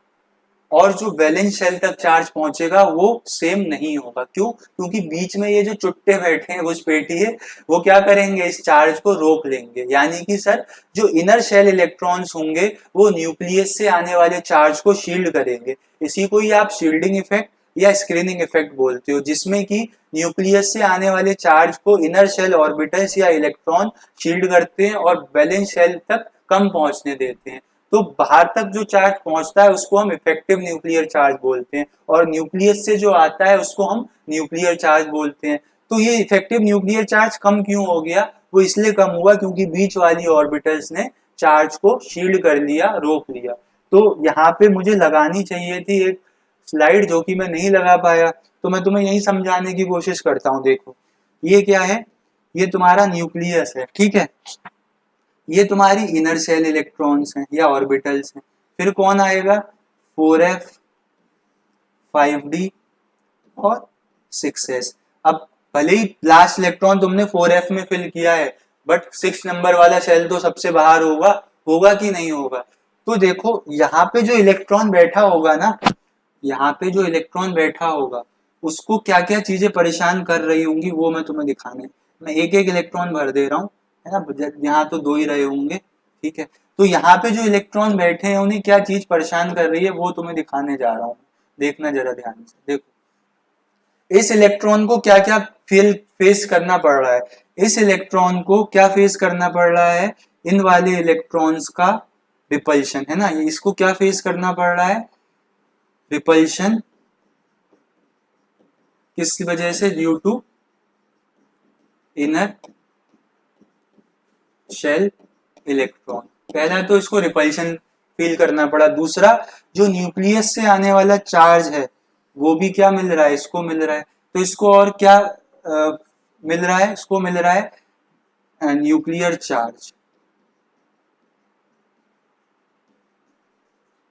और जो वैलेंस शेल तक चार्ज पहुंचेगा वो सेम नहीं होगा। क्यों, क्योंकि बीच में ये जो चुट्टे बैठे हैं घुसपैठी है, वो क्या करेंगे, इस चार्ज को रोक लेंगे। यानी कि सर जो इनर शेल इलेक्ट्रॉन्स होंगे वो न्यूक्लियस से आने वाले चार्ज को शील्ड करेंगे। इसी को ही आप शील्डिंग इफेक्ट या स्क्रीनिंग इफेक्ट बोलते हो, जिसमें कि न्यूक्लियस से आने वाले चार्ज को इनर शेल ऑर्बिटल्स या इलेक्ट्रॉन शील्ड करते हैं और वैलेंस शेल तक कम पहुंचने देते हैं। तो बाहर तक जो चार्ज पहुंचता है उसको हम इफेक्टिव न्यूक्लियर चार्ज बोलते हैं, और न्यूक्लियस से जो आता है उसको हम न्यूक्लियर चार्ज बोलते हैं। तो ये इफेक्टिव न्यूक्लियर चार्ज कम क्यों हो गया, वो इसलिए कम हुआ क्योंकि बीच वाली ऑर्बिटल्स ने चार्ज को शील्ड कर लिया, रोक लिया। तो यहाँ पे मुझे लगानी चाहिए थी एक स्लाइड जो कि मैं नहीं लगा पाया, तो मैं तुम्हें यही समझाने की कोशिश करता हूँ। देखो ये क्या है, ये तुम्हारा न्यूक्लियस है, ठीक है, ये तुम्हारी इनर शेल इलेक्ट्रॉन्स हैं या ऑर्बिटल्स हैं। फिर कौन आएगा, 4f 5d और 6s। अब भले ही लास्ट इलेक्ट्रॉन तुमने 4f में फिल किया है, बट 6 नंबर वाला शेल तो सबसे बाहर होगा, होगा कि नहीं होगा। तो देखो यहाँ पे जो इलेक्ट्रॉन बैठा होगा ना, यहाँ पे जो इलेक्ट्रॉन बैठा होगा उसको क्या क्या चीजें परेशान कर रही होंगी वो मैं तुम्हें दिखाने, मैं एक एक इलेक्ट्रॉन भर दे रहा हूँ, है ना। यहाँ तो 2 ही रहे होंगे, ठीक है। तो यहाँ पे जो इलेक्ट्रॉन बैठे हैं उन्हें क्या चीज परेशान कर रही है वो तुम्हें दिखाने जा रहा हूँ, देखना जरा ध्यान से। देखो इस इलेक्ट्रॉन को क्या क्या फेस करना पड़ रहा है, इस इलेक्ट्रॉन को क्या फेस करना पड़ रहा है, इन वाले इलेक्ट्रॉन्स का रिपल्शन, है ना। इसको क्या फेस करना पड़ रहा है, रिपल्शन, किस वजह से, due to inner shell electron. पहला तो इसको रिपल्शन फील करना पड़ा, दूसरा जो न्यूक्लियस से आने वाला चार्ज है वो भी क्या मिल रहा है, इसको मिल रहा है। तो इसको और क्या मिल रहा है, इसको मिल रहा है न्यूक्लियर चार्ज।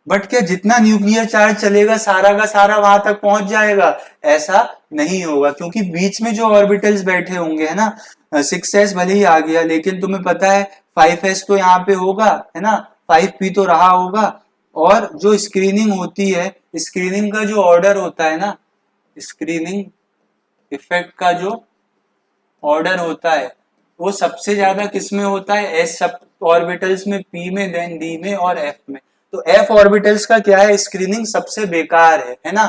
बट क्या जितना न्यूक्लियर चार्ज चलेगा सारा का सारा वहां तक पहुंच जाएगा, ऐसा नहीं होगा, क्योंकि बीच में जो ऑर्बिटल्स बैठे होंगे, है ना, 6s भले ही आ गया, लेकिन तुम्हें पता है 5s तो यहाँ पे होगा, है ना, 5p तो रहा होगा। और जो स्क्रीनिंग होती है, स्क्रीनिंग का जो ऑर्डर होता है ना, स्क्रीनिंग इफेक्ट का जो ऑर्डर होता है वो सबसे ज्यादा किस में होता है, एस सब ऑर्बिटल्स में, पी में, देन डी में और एफ में। तो एफ ऑर्बिटल्स का क्या है, स्क्रीनिंग सबसे बेकार है ना।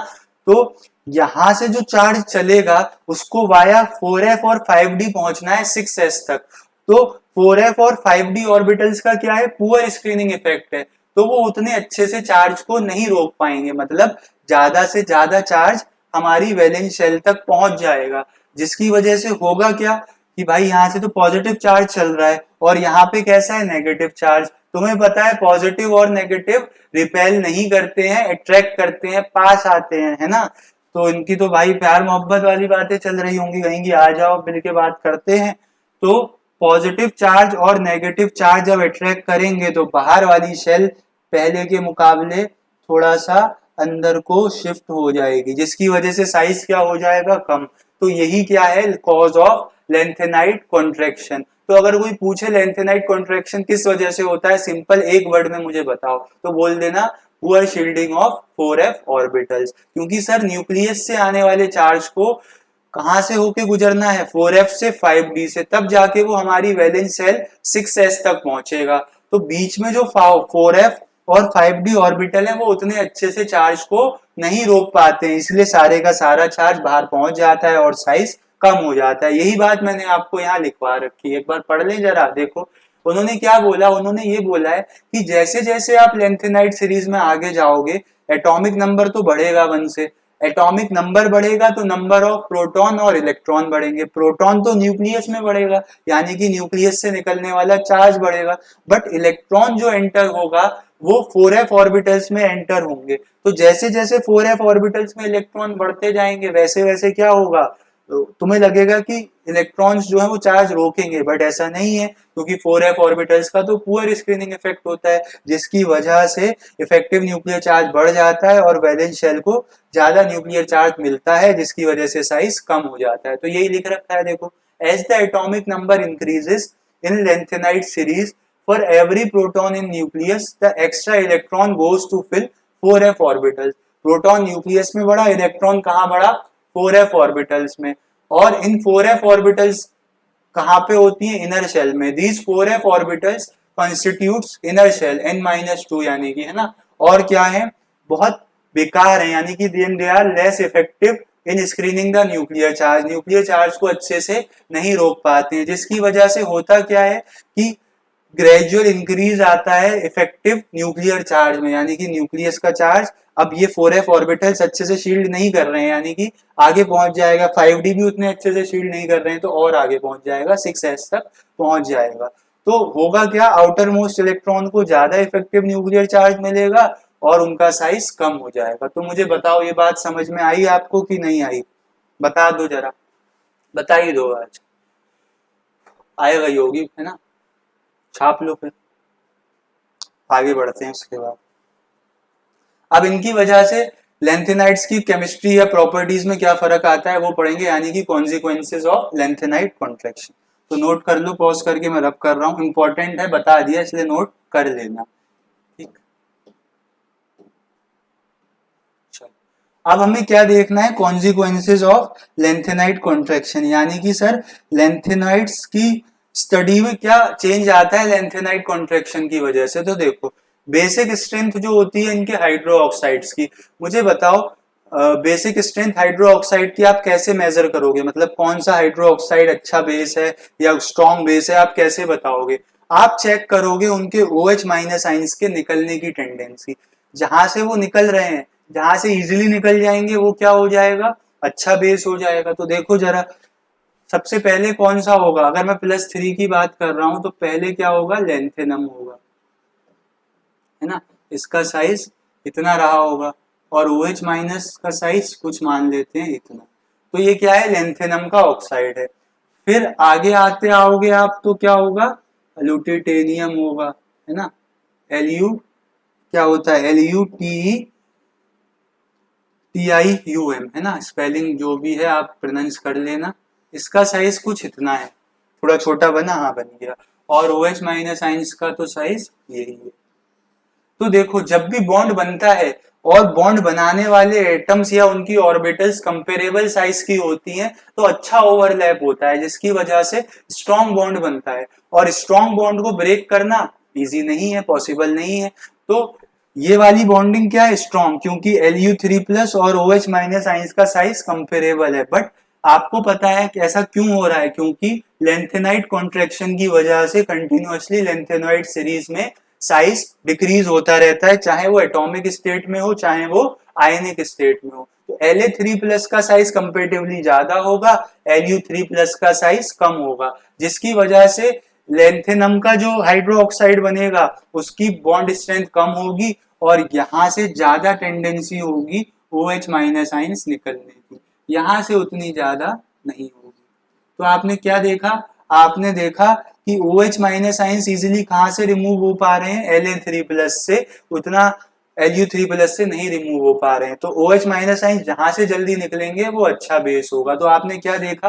तो यहां से जो चार्ज चलेगा उसको वाया 4f और 5d पहुंचना है 6s तक। तो 4f और 5d ऑर्बिटल्स का क्या है, पुअर स्क्रीनिंग इफेक्ट है। तो वो उतने अच्छे से चार्ज को नहीं रोक पाएंगे, मतलब ज्यादा से ज्यादा चार्ज हमारी वैलेंस शेल तक पहुंच जाएगा, जिसकी वजह से होगा क्या कि भाई यहाँ से तो पॉजिटिव चार्ज चल रहा है और यहाँ पे कैसा है, नेगेटिव चार्ज। तुम्हें पता है पॉजिटिव और नेगेटिव रिपेल नहीं करते हैं, अट्रैक्ट करते हैं, पास आते हैं, है ना। तो इनकी तो भाई प्यार मोहब्बत वाली बातें चल रही होंगी कहीं की, आ जाओ मिलके बात करते हैं। तो पॉजिटिव चार्ज और नेगेटिव चार्ज जब अट्रैक्ट करेंगे तो बाहर वाली शेल पहले के मुकाबले थोड़ा सा अंदर को शिफ्ट हो जाएगी, जिसकी वजह से साइज क्या हो जाएगा, कम। तो यही क्या है, कॉज ऑफ लेंथेनाइट कॉन्ट्रैक्शन। तो अगर कोई पूछे लेंथेनाइट कॉन्ट्रैक्शन किस वजह से होता है, सिंपल एक वर्ड में मुझे बताओ, तो बोल देना poor shielding of 4f orbitals. क्योंकि सर न्यूक्लियस से आने वाले चार्ज को कहां से होके गुजरना है, 4f से 5d से, तब जाके वो हमारी वैलेंस शेल 6s तक पहुंचेगा। तो बीच में जो 4f और 5d ऑर्बिटल है वो उतने अच्छे से चार्ज को नहीं रोक पाते हैं, इसलिए सारे का सारा चार्ज बाहर पहुंच जाता है और साइज कम हो जाता है। यही बात मैंने आपको यहाँ लिखवा रखी है, एक बार पढ़ लें जरा। देखो उन्होंने क्या बोला, उन्होंने ये बोला है कि जैसे जैसे आप लेंथेनाइट सीरीज में आगे जाओगे एटॉमिक नंबर तो बढ़ेगा 1 से, एटॉमिक नंबर बढ़ेगा तो नंबर ऑफ प्रोटॉन और इलेक्ट्रॉन बढ़ेंगे। प्रोटॉन तो न्यूक्लियस में बढ़ेगा, यानी कि न्यूक्लियस से निकलने वाला चार्ज बढ़ेगा, बट इलेक्ट्रॉन जो एंटर होगा वो 4f ऑर्बिटल्स में एंटर होंगे। तो जैसे जैसे 4f ऑर्बिटल्स में इलेक्ट्रॉन बढ़ते जाएंगे वैसे वैसे क्या होगा, तो तुम्हें लगेगा कि इलेक्ट्रॉन्स जो है वो चार्ज रोकेंगे, बट ऐसा नहीं है, क्योंकि 4f ऑर्बिटल्स का तो पुअर स्क्रीनिंग इफेक्ट होता है, जिसकी वजह से इफेक्टिव न्यूक्लियर चार्ज बढ़ जाता है और वैलेंस शेल को ज्यादा न्यूक्लियर चार्ज मिलता है, जिसकी वजह से साइज कम हो जाता है। तो यही लिख रखा है, देखो, as the atomic number increases in lanthanide series for every proton in nucleus the extra electron goes to fill 4f orbitals। Proton nucleus में बढ़ा, इलेक्ट्रॉन कहां बढ़ा, 4f ऑर्बिटल्स में। और इन 4f ऑर्बिटल्स कहां पे होती है, इनर शेल में। These 4f orbitals constitutes inner shell n-2, यानी कि, है ना। और क्या है, बहुत बेकार है, यानी कि they are less effective in screening the nuclear charge. Nuclear charge को अच्छे से नहीं रोक पाते हैं, जिसकी वजह से होता क्या है कि ग्रेजुअल इंक्रीज आता है इफेक्टिव न्यूक्लियर चार्ज में, यानी कि न्यूक्लियस का चार्ज अब ये 4f ऑर्बिटल्स अच्छे से शील्ड नहीं कर रहे हैं, यानी कि आगे पहुंच जाएगा। 5d भी उतने अच्छे से शील्ड नहीं कर रहे हैं तो और आगे पहुंच जाएगा, 6s तक पहुंच जाएगा। तो होगा क्या, आउटर मोस्ट इलेक्ट्रॉन को ज्यादा इफेक्टिव न्यूक्लियर चार्ज मिलेगा और उनका साइज कम हो जाएगा। तो मुझे बताओ ये बात समझ में आई आपको कि नहीं आई, बता दो जरा, बता ही दो, आज आएगा योगी, है ना, छाप लो फिर। आगे बढ़ते हैं उसके बाद। अब इनकी वजह से लेंथेनाइट्स की केमिस्ट्री या प्रॉपर्टीज में क्या फर्क आता है वो पढ़ेंगे, यानी कि कॉन्सिक्वेंसेज ऑफ लेंथेनाइट कॉन्ट्रैक्शन। तो नोट कर लो, पॉज करके मैं रब कर रहा हूं, इंपॉर्टेंट है, बता दिया इसलिए नोट कर लेना, ठीक। चलो अब हमें क्या देखना है, कॉन्सिक्वेंसेज ऑफ लेंथेनाइट कॉन्ट्रैक्शन, यानी कि सर लेंथेनाइट्स की स्टडी में क्या चेंज आता है लेंथेनाइट कॉन्ट्रैक्शन की वजह से। तो देखो बेसिक स्ट्रेंथ जो होती है इनके हाइड्रो ऑक्साइड्स की, मुझे बताओ बेसिक स्ट्रेंथ हाइड्रो ऑक्साइड की आप कैसे मेजर करोगे, मतलब कौन सा हाइड्रो ऑक्साइड अच्छा बेस है या स्ट्रॉन्ग बेस है, आप कैसे बताओगे। आप चेक करोगे उनके OH माइनस आइंस के निकलने की टेंडेंसी, जहां से वो निकल रहे हैं, जहां से इजिली निकल जाएंगे वो क्या हो जाएगा, अच्छा बेस हो जाएगा। तो देखो जरा, सबसे पहले कौन सा होगा, अगर मैं +3 की बात कर रहा हूं तो पहले क्या होगा, लेंथेनम होगा, है ना, इसका साइज इतना रहा होगा और OH माइनस का साइज कुछ मान लेते हैं इतना। तो ये क्या है, लेंथेनम का ऑक्साइड है। फिर आगे आते आओगे आप तो क्या होगा, ल्यूटिटेनियम होगा, है ना, Lu क्या होता है, LuTiUm, है ना, स्पेलिंग जो भी है आप प्रोनाउंस कर लेना। इसका साइज कुछ इतना है, थोड़ा छोटा बना, हाँ बन गया। और OH माइनस आइंस का तो साइज यही है। तो देखो जब भी बॉन्ड बनता है और बॉन्ड बनाने वाले एटम्स या उनकी ऑर्बिटल्स कंपेरेबल साइज की होती हैं तो अच्छा ओवरलैप होता है, जिसकी वजह से स्ट्रॉन्ग बॉन्ड बनता है। और स्ट्रॉन्ग बॉन्ड को ब्रेक करना इजी नहीं है, पॉसिबल नहीं है। तो ये वाली बॉन्डिंग क्या है, स्ट्रॉन्ग, क्योंकि Lu3+ और OH माइनस आइंस का साइज कंपेरेबल है। बट आपको पता है कि ऐसा क्यों हो रहा है, क्योंकि लेंथेनाइट कॉन्ट्रैक्शन की वजह से कंटिन्यूअसली लेंथेनॉइड सीरीज में साइज डिक्रीज होता रहता है, चाहे वो एटॉमिक स्टेट में हो चाहे वो आयनिक स्टेट में हो। तो La3+ का साइज कंपेरेटिवली ज्यादा होगा, Lu3+ का साइज कम होगा, जिसकी वजह से लेंथेनम का जो हाइड्रो ऑक्साइड बनेगा उसकी बॉन्ड स्ट्रेंथ कम होगी और यहां से ज्यादा टेंडेंसी होगी OH माइनस आइंस निकलने की, यहां से उतनी ज्यादा नहीं होगी। तो आपने क्या देखा, आपने देखा कि OH माइनस आइंस इजिली कहां से रिमूव हो पा रहे हैं, La3+ से, उतना Lu3+ से नहीं रिमूव हो पा रहे हैं। तो OH माइनस आइंस जहां से जल्दी निकलेंगे वो अच्छा बेस होगा। तो आपने क्या देखा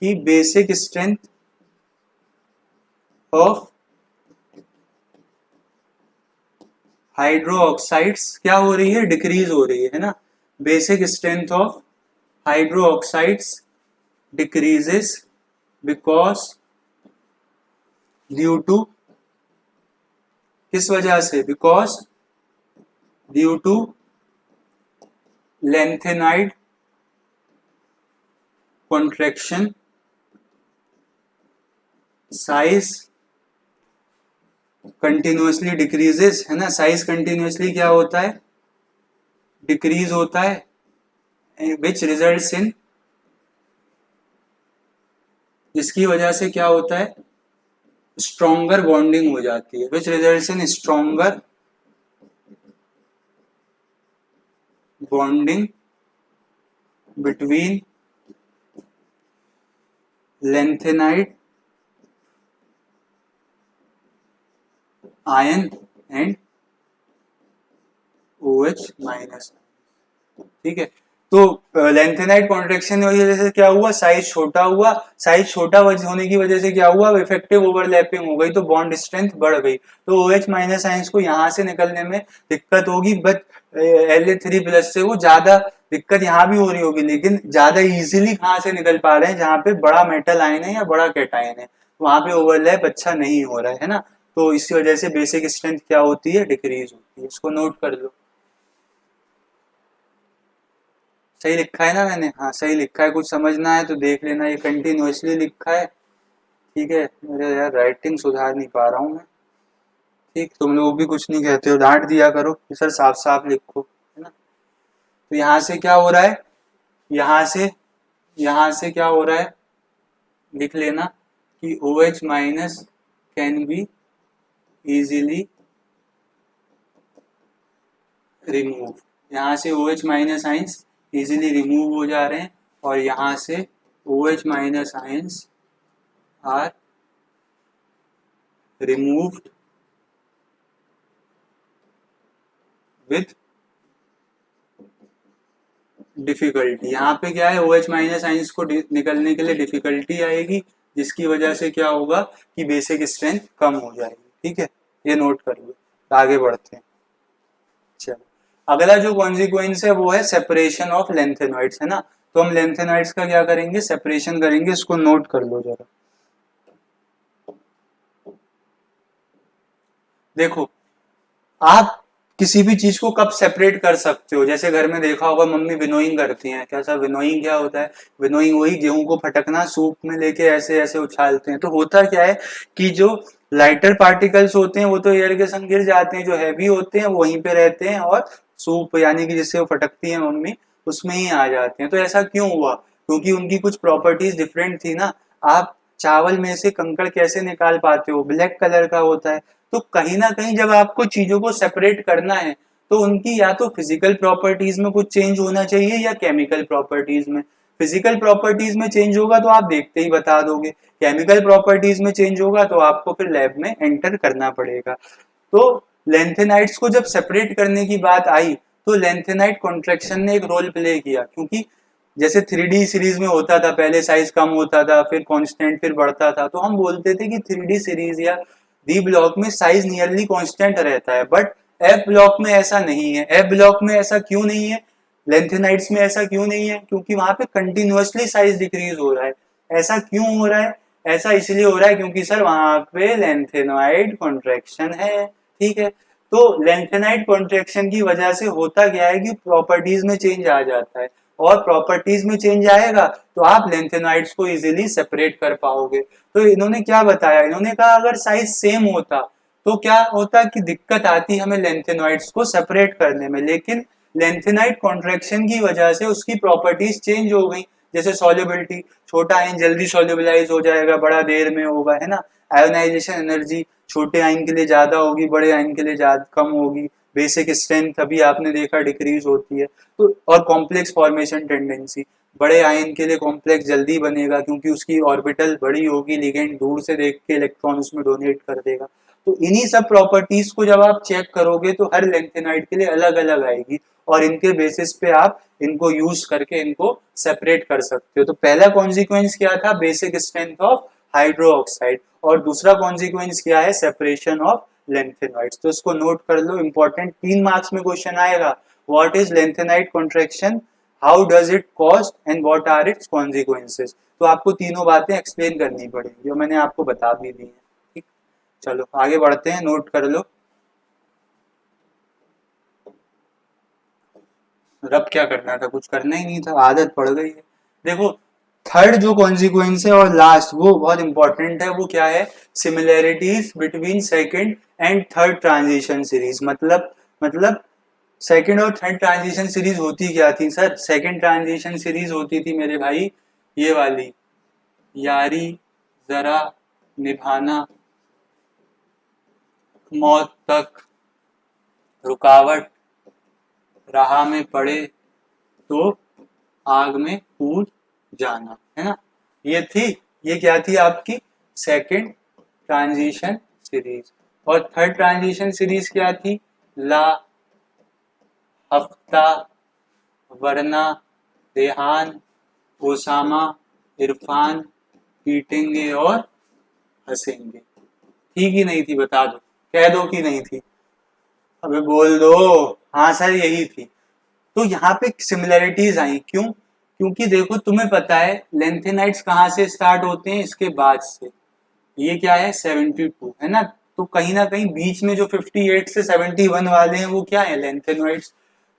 कि basic strength of hydroxides क्या हो रही है, डिक्रीज हो रही है ना। Basic strength of hydroxides decreases because due to, किस वजह से, because due to lanthanide contraction size continuously decreases, है ना। साइज कंटिन्यूअसली क्या होता है, डिक्रीज होता है, विच रिजल्ट्स इन, जिसकी वजह से क्या होता है, स्ट्रॉन्गर बॉन्डिंग हो जाती है, which results in stronger bonding between lanthanide ion and OH minus. ठीक है, तो लेंथेनाइड कॉन्ट्रैक्शन की वजह से क्या हुआ, साइज छोटा हुआ, साइज छोटा होने की वजह से क्या हुआ, इफेक्टिव ओवरलैपिंग हो गई, तो बॉन्ड स्ट्रेंथ बढ़ गई। तो OH माइनस आइंस को यहां से निकलने में दिक्कत होगी, बट La3+ से वो ज्यादा दिक्कत यहाँ भी हो रही होगी, लेकिन ज्यादा इजीली कहां से निकल पा रहे हैं, जहां पे बड़ा मेटल आयन है या बड़ा कैटायन है, वहां पे ओवरलैप अच्छा नहीं हो रहा है ना। तो इसी वजह से बेसिक स्ट्रेंथ क्या होती है, डिक्रीज होती है। इसको नोट कर लो। सही लिखा है ना मैंने, हाँ सही लिखा है, कुछ समझना है तो देख लेना, ये कंटिन्यूअसली लिखा है। ठीक है, मेरे यार राइटिंग सुधार नहीं पा रहा हूँ मैं। ठीक, तुम लोग भी कुछ नहीं कहते हो, डांट दिया करो कि सर साफ साफ लिखो, है ना। तो यहाँ से क्या हो रहा है, यहाँ से क्या हो रहा है, लिख लेना कि OH minus can be easily remove, यहाँ से OH minus ions easily remove हो जा रहे हैं, और यहाँ से OH minus ions are removed with difficulty. यहाँ पे क्या है, OH माइनस आइंस को निकलने के लिए डिफिकल्टी आएगी, जिसकी वजह से क्या होगा कि बेसिक स्ट्रेंथ कम हो जाएगी। ठीक है, ये नोट कर लो, आगे बढ़ते हैं। चलो, अगला जो कॉन्सिक्वेंस है वो है सेपरेशन ऑफ लेंथेनॉइड्स, है ना। तो हम लेंथेनॉइड्स का क्या करेंगे, सेपरेशन करेंगे, इसको नोट कर लो जरा। देखो, आप किसी भी चीज को कब सेपरेट कर सकते हो, जैसे घर में देखा होगा मम्मी विनोइंग करती हैं, क्या सर विनोइंग क्या होता है, विनोइंग वही गेहूं को फटकना, सूप में लेके ऐसे ऐसे उछालते हैं। तो होता क्या है कि जो लाइटर पार्टिकल्स होते हैं वो तो एयर के संग गिर जाते हैं, जो हैवी होते हैं वो वहीं पे रहते हैं और सूप यानी कि जिससे वो फटकती है मम्मी उसमें ही आ जाते हैं। तो ऐसा क्यों हुआ, क्योंकि उनकी कुछ प्रॉपर्टीज डिफरेंट थी ना। आप चावल में से कंकड़ कैसे निकाल पाते हो, ब्लैक कलर का होता है। तो कहीं ना कहीं जब आपको चीजों को सेपरेट करना है तो उनकी या तो फिजिकल प्रॉपर्टीज में कुछ चेंज होना चाहिए या केमिकल प्रॉपर्टीज में। फिजिकल प्रॉपर्टीज में चेंज होगा तो आप देखते ही बता दोगे, केमिकल प्रॉपर्टीज में चेंज होगा तो आपको फिर लैब में एंटर करना पड़ेगा। तो लेंथेनाइड्स को जब सेपरेट करने की बात आई तो लेंथेनाइड कॉन्ट्रैक्शन ने एक रोल प्ले किया, क्योंकि जैसे 3D सीरीज में होता था, पहले साइज कम होता था, फिर कांस्टेंट, फिर बढ़ता था, तो हम बोलते थे कि 3D सीरीज या डी ब्लॉक में साइज नियरली कांस्टेंट रहता है। बट एफ ब्लॉक में ऐसा नहीं है। एफ ब्लॉक में ऐसा क्यों नहीं है, लेंथेनाइड्स में ऐसा क्यों नहीं है? क्योंकि वहां पे कंटिन्यूअसली साइज डिक्रीज हो रहा है। ऐसा क्यों हो रहा है? ऐसा इसलिए हो रहा है क्योंकि सर वहां पे लेंथेनॉइड कॉन्ट्रैक्शन है। ठीक है, तो लेंथेनाइड कॉन्ट्रैक्शन की वजह से होता क्या है कि प्रॉपर्टीज में चेंज आ जाता है, और प्रॉपर्टीज में चेंज आएगा तो आप लेंथेनॉइड्स को इजीली सेपरेट कर पाओगे। तो इन्होंने क्या बताया, इन्होंने कहा अगर साइज सेम होता तो क्या होता कि दिक्कत आती हमें लेंथेनॉइड्स को सेपरेट करने में, लेकिन लेंथेनाइड कॉन्ट्रैक्शन की वजह से उसकी प्रॉपर्टीज चेंज हो गई। जैसे सॉल्युबिलिटी, छोटा आयन जल्दी सॉल्युबलाइज हो जाएगा, बड़ा देर में होगा, है ना। आयोनाइजेशन एनर्जी छोटे आयन के लिए ज्यादा होगी, बड़े आयन के लिए ज्यादा कम होगी। बेसिक स्ट्रेंथ अभी आपने देखा डिक्रीज होती है। तो और कॉम्प्लेक्स फॉर्मेशन टेंडेंसी, बड़े आयन के लिए कॉम्प्लेक्स जल्दी बनेगा क्योंकि उसकी ऑर्बिटल बड़ी होगी, लिगेंड दूर से देख के इलेक्ट्रॉन उसमें डोनेट कर देगा। तो इन्हीं सब प्रॉपर्टीज को जब आप चेक करोगे तो हर लेंथेनाइड के लिए अलग अलग आएगी, और इनके बेसिस पे आप इनको यूज करके इनको सेपरेट कर सकते हो। तो पहला कॉन्सिक्वेंस क्या था, बेसिक स्ट्रेंथ ऑफ हाइड्रोक्साइड, और दूसरा कॉन्सिक्वेंस क्या है, सेपरेशन ऑफ लेंथेनॉइड्स। तो इसको नोट कर लो, इंपॉर्टेंट 3 मार्क्स में क्वेश्चन आएगा। What is lanthanide contraction, how does it cause and what are its consequences. तो आपको तीनों बातें एक्सप्लेन करनी पड़ेगी, जो मैंने आपको बता भी दी है। ठीक, चलो आगे बढ़ते हैं, नोट कर लो। रब क्या करना था, कुछ करना ही नहीं था, आदत पड़ गई है। देखो, थर्ड जो कॉन्सिक्वेंस है और लास्ट, वो बहुत इंपॉर्टेंट है। वो क्या है, similarities between second and third transition series. मतलब सेकंड और थर्ड ट्रांजिशन सीरीज होती क्या थी सर? सेकंड ट्रांजिशन सीरीज होती थी मेरे भाई ये वाली, यारी जरा निभाना, मौत तक, रुकावट, राह में पड़े तो आग में कूद जाना, है ना। ये थी, ये क्या थी आपकी सेकंड ट्रांजिशन सीरीज। और थर्ड ट्रांजिशन सीरीज क्या थी, ला, हफ्ता, वरना, रेहान, ओसामा, इरफान, पीटेंगे और हंसेंगे। थी कि नहीं थी, बता दो, कह दो कि नहीं थी, अबे बोल दो। हाँ सर यही थी। तो यहाँ पे सिमिलैरिटीज आई, क्यों? क्योंकि देखो तुम्हें पता है लेंथेनाइड्स कहाँ से स्टार्ट होते हैं, इसके बाद से। ये क्या है 72, है ना। तो कहीं ना कहीं बीच में जो 58 से 71 वाले हैं वो क्या है, लेंथेनॉइड्स।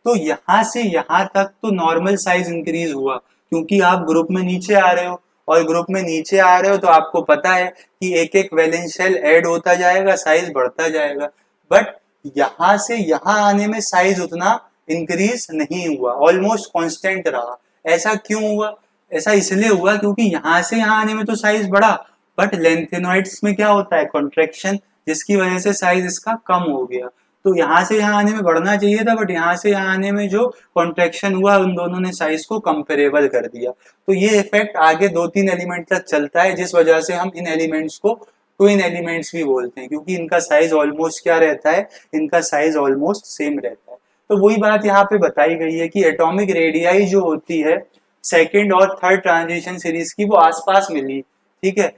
तो यहाँ से यहाँ तक तो नॉर्मल साइज इंक्रीज हुआ, क्योंकि आप ग्रुप में नीचे आ रहे हो, और ग्रुप में नीचे आ रहे हो तो आपको पता है कि एक एक वैलेंस शेल ऐड होता जाएगा, साइज बढ़ता जाएगा। बट यहाँ से यहाँ आने में साइज उतना इंक्रीज नहीं हुआ, ऑलमोस्ट कांस्टेंट रहा। ऐसा क्यों हुआ? ऐसा इसलिए हुआ क्योंकि यहाँ से यहाँ आने में तो साइज बढ़ा, बट लेंथेनॉइड्स में क्या होता है, कॉन्ट्रैक्शन, जिसकी वजह से साइज इसका कम हो गया। तो यहाँ से यहाँ आने में बढ़ना चाहिए था, बट यहाँ से यहाँ आने में जो कॉन्ट्रैक्शन हुआ उन दोनों ने साइज को कंपेरेबल कर दिया। तो ये इफेक्ट आगे 2-3 एलिमेंट तक चलता है, जिस वजह से हम इन एलिमेंट्स को ट्विन एलिमेंट्स भी बोलते हैं, क्योंकि इनका साइज ऑलमोस्ट क्या रहता है, इनका साइज ऑलमोस्ट सेम रहता है। तो वही बात यहाँ पे बताई गई है कि एटॉमिक रेडियाई जो होती है सेकेंड और थर्ड ट्रांजिशन सीरीज की, वो आसपास मिली। ठीक है,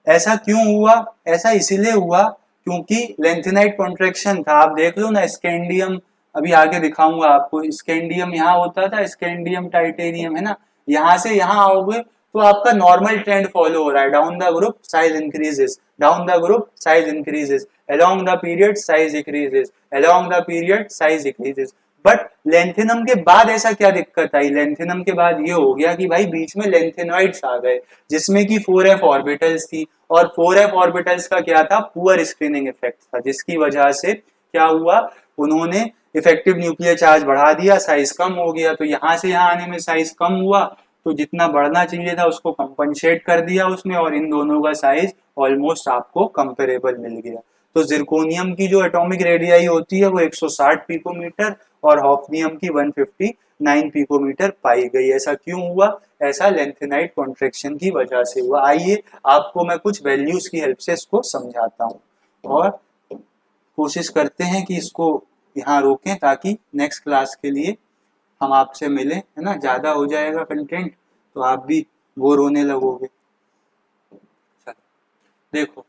ऐसा क्यों हुआ? ऐसा इसीलिए हुआ क्योंकि लेंथेनाइड कॉन्ट्रैक्शन था। आप देख लो ना, स्कैंडियम, अभी आगे दिखाऊंगा आपको, स्कैंडियम यहाँ होता था, स्कैंडियम टाइटेनियम, है ना। यहाँ से यहाँ आओगे तो आपका नॉर्मल ट्रेंड फॉलो हो रहा है, down the group size increases, down the group size increases, along the period size decreases, along the period size decreases। But lanthanum के बाद ऐसा क्या दिक्कत आई, लेंथेनम के बाद ये हो गया कि भाई बीच में लेंथेनॉइड्स आ गए, जिसमें कि 4f ऑर्बिटल्स थी, और 4f ऑर्बिटल्स का क्या था, पुअर स्क्रीनिंग इफेक्ट था, जिसकी वजह से क्या हुआ, उन्होंने इफेक्टिव न्यूक्लियर चार्ज बढ़ा दिया, साइज कम हो गया। तो यहाँ से यहाँ आने में साइज कम हुआ, तो जितना बढ़ना चाहिए था उसको कंपनसेट कर दिया उसने, और इन दोनों का साइज ऑलमोस्ट आपको कंपेरेबल मिल गया। तो जिरकोनियम की जो एटॉमिक रेडियाई होती है वो 160 पिकोमीटर, और हॉफनियम की 159 पिकोमीटर पाई गई। ऐसा क्यों हुआ? ऐसा लेंथेनाइड कॉन्ट्रैक्शन की वजह से हुआ। आइए आपको मैं कुछ वैल्यूज की हेल्प से इसको समझाता हूँ, और कोशिश करते हैं कि इसको यहाँ रोकें ताकि नेक्स्ट क्लास के लिए हम आपसे मिले, है ना, ज़्यादा हो जाएगा कंटेंट तो आप भी बोर होने लगोगे। चलो देखो,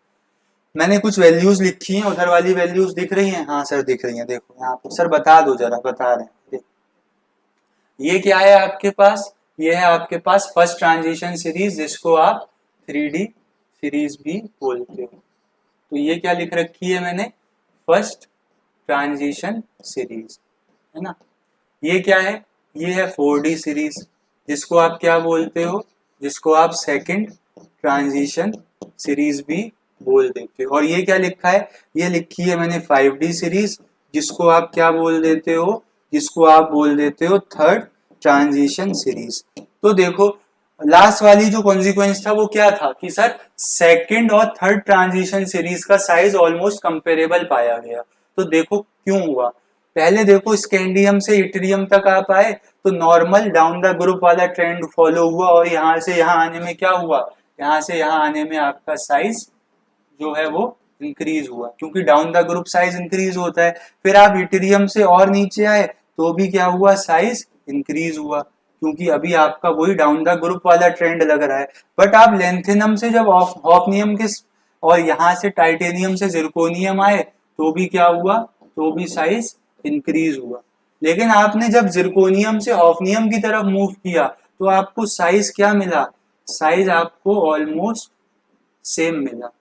मैंने कुछ वैल्यूज लिखी हैं, उधर वाली वैल्यूज दिख रही हैं? हाँ सर दिख रही हैं, देखो यहाँ पे सर बता दो जरा, बता रहे हैं देखो। ये क्या है आपके पास? ये है आपके पास फर्स्ट ट्रांजिशन सीरीज, जिसको आप 3D सीरीज भी बोलते हो। तो ये क्या लिख रखी है मैंने? फर्स्ट ट्रांजिशन सीरीज, है ना। ये क्या है? ये है 4D सीरीज, जिसको आप क्या बोलते हो? जिसको आप सेकंड ट्रांजिशन सीरीज भी बोल देते हो। और ये क्या लिखा है? ये लिखी है मैंने 5D सीरीज, जिसको आप क्या बोल देते हो? जिसको आप बोल देते हो थर्ड ट्रांजिशन सीरीज। तो देखो, लास्ट वाली जो कॉन्सिक्वेंस था वो क्या था कि सर सेकंड और थर्ड ट्रांजिशन सीरीज का साइज ऑलमोस्ट कंपेरेबल पाया गया। तो देखो क्यों हुआ। पहले देखो, स्कैंडियम से इट्रियम तक आप आए तो नॉर्मल डाउन द ग्रुप वाला ट्रेंड फॉलो हुआ, और यहां से यहां आने में क्या हुआ? यहां से यहां आने में आपका साइज जो है वो इंक्रीज हुआ, क्योंकि down the group size increase होता है। फिर आप इट्रियम से और नीचे आए तो भी क्या हुआ? साइज इंक्रीज हुआ, क्योंकि अभी आपका वही डाउन द ग्रुप वाला ट्रेंड लग रहा है। बट आप लेंथेनम से जब हॉफनियम के और यहाँ से टाइटेनियम से जिरकोनियम आए तो भी क्या हुआ? तो भी साइज इंक्रीज हुआ। लेकिन आपने जब जिरकोनियम से हॉफनियम की तरफ मूव किया तो आपको साइज क्या मिला? साइज आपको ऑलमोस्ट सेम मिला।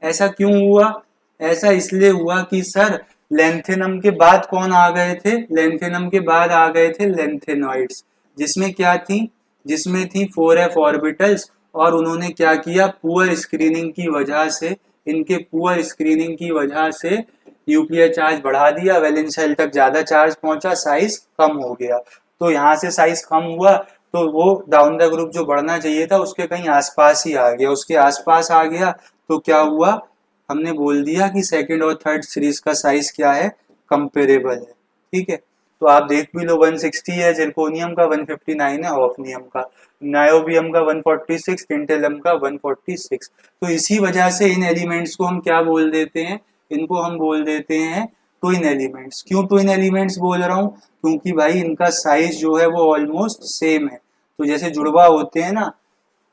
ऐसा क्यों हुआ? ऐसा इसलिए हुआ कि सर लेंथेनम के बाद कौन आ गए थे? लेंथेनम के बाद आ गए थे लेंथेनॉइड्स, जिसमें क्या थी? जिसमें थी 4f ऑर्बिटल्स। और उन्होंने क्या किया? पुअर स्क्रीनिंग की वजह से, इनके पुअर स्क्रीनिंग की वजह से न्यूक्लियर चार्ज बढ़ा दिया, वैलेंस शेल तक ज्यादा चार्ज पहुंचा, साइज कम हो गया। तो यहाँ से साइज कम हुआ तो वो डाउन द ग्रुप जो बढ़ना चाहिए था उसके कहीं आसपास ही आ गया, उसके आसपास आ गया। तो क्या हुआ? हमने बोल दिया कि सेकंड और थर्ड सीरीज का साइज क्या है? कंपेरेबल है। ठीक है, तो आप देख भी लो, 160 है जिरकोनियम का, 159 है ऑफनियम का, नायोबियम का 146, टिंटेलम का 146। तो इसी वजह से इन एलिमेंट्स को हम क्या बोल देते हैं? इनको हम बोल देते हैं ट्विन एलिमेंट्स। क्यों ट्विन एलिमेंट्स बोल रहा हूँ? क्योंकि भाई इनका साइज जो है वो ऑलमोस्ट सेम है। तो जैसे जुड़वा होते हैं ना,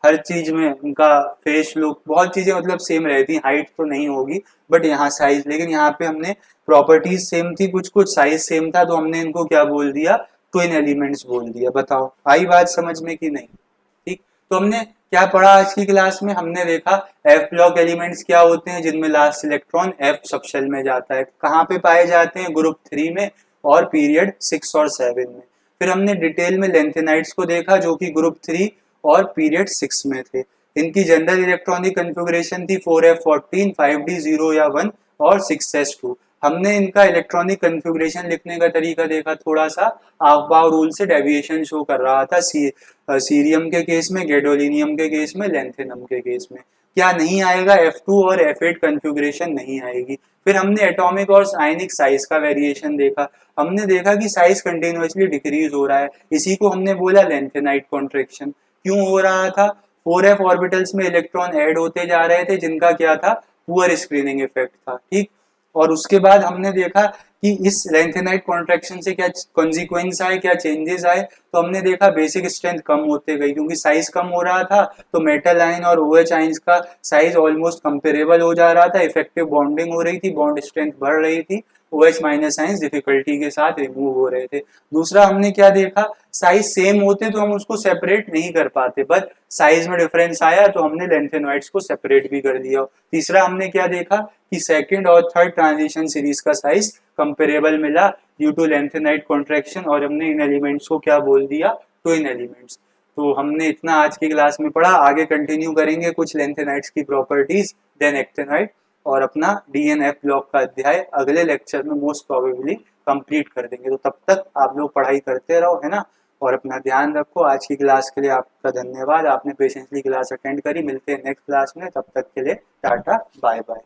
हर चीज में उनका फेस लुक, बहुत चीजें मतलब सेम रहती, हाइट तो नहीं होगी बट यहाँ साइज, लेकिन यहाँ पे हमने प्रॉपर्टीज सेम थी, कुछ कुछ साइज सेम था, तो हमने इनको क्या बोल दिया? ट्विन एलिमेंट्स बोल दिया। बताओ आई बात समझ में कि नहीं? ठीक, तो हमने क्या पढ़ा आज की क्लास में? हमने देखा एफ ब्लॉक एलिमेंट्स क्या होते हैं, जिनमें लास्ट इलेक्ट्रॉन एफ सबशेल में जाता है। कहाँ पे पाए जाते हैं? ग्रुप 3 में और पीरियड 6 और 7 में। फिर हमने डिटेल में लेंथेनाइड्स को देखा जो कि ग्रुप 3 और पीरियड 6 में थे। इनकी जनरल इलेक्ट्रॉनिक कन्फिगुरेशन थी 4f14, 5d0 या 1 और 6s2। हमने इनका इलेक्ट्रॉनिक कन्फिगुरेशन लिखने का तरीका देखा, थोड़ा सा आफ्बाउ रूल से डेविएशन शो कर रहा था, सीरियम के केस में, गैडोलिनियम के केस में, लेंथेनम के केस में। क्या नहीं आएगा? F2 और F8 कन्फिगुरेशन नहीं आएगी। फिर हमने एटॉमिक और आयनिक साइज का वेरिएशन देखा। हमने देखा कि साइज कंटिन्यूअसली डिक्रीज हो रहा है, इसी को हमने बोला लेंथेनाइट कॉन्ट्रैक्शन। क्यों हो रहा था? 4f ऑर्बिटल्स में इलेक्ट्रॉन ऐड होते जा रहे थे, जिनका क्या था? पुअर स्क्रीनिंग इफेक्ट था। ठीक, और उसके बाद हमने देखा कि इस लेंथेनाइट कॉन्ट्रैक्शन से क्या कॉन्सिक्वेंस आए, क्या चेंजेस आए। तो हमने देखा बेसिक स्ट्रेंथ कम होते गई, क्योंकि साइज कम हो रहा था तो मेटल आयन और OH आयंस का साइज ऑलमोस्ट कंपेरेबल हो जा रहा था, इफेक्टिव बॉन्डिंग हो रही थी, बॉन्ड स्ट्रेंथ बढ़ रही थी, OH माइनस आयंस डिफिकल्टी के साथ रिमूव हो रहे थे। दूसरा हमने क्या देखा? साइज सेम होते तो हम उसको सेपरेट नहीं कर पाते, बट साइज में डिफरेंस आया तो हमने लेंथेनॉइड्स को सेपरेट भी कर दिया। तीसरा हमने क्या देखा कि सेकंड और थर्ड ट्रांजिशन सीरीज का साइज कंपेरेबल मिला ड्यू टू लेंथेनाइट कॉन्ट्रैक्शन, और हमने इन एलिमेंट्स को क्या बोल दिया? Twin elements. तो हमने इतना आज की क्लास में पढ़ा, आगे कंटिन्यू करेंगे कुछ लेंथेनाइट्स की प्रॉपर्टीज, देन एक्टिनाइट, और अपना DNF ब्लॉक का अध्याय अगले लेक्चर में मोस्ट प्रोबेबली कंप्लीट कर देंगे। तो तब तक आप लोग पढ़ाई करते रहो, है ना, और अपना ध्यान रखो। आज की क्लास के लिए आपका धन्यवाद, आपने पेशेंटली क्लास अटेंड करी। मिलते हैं नेक्स्ट क्लास में, तब तक के लिए टाटा बाय बाय।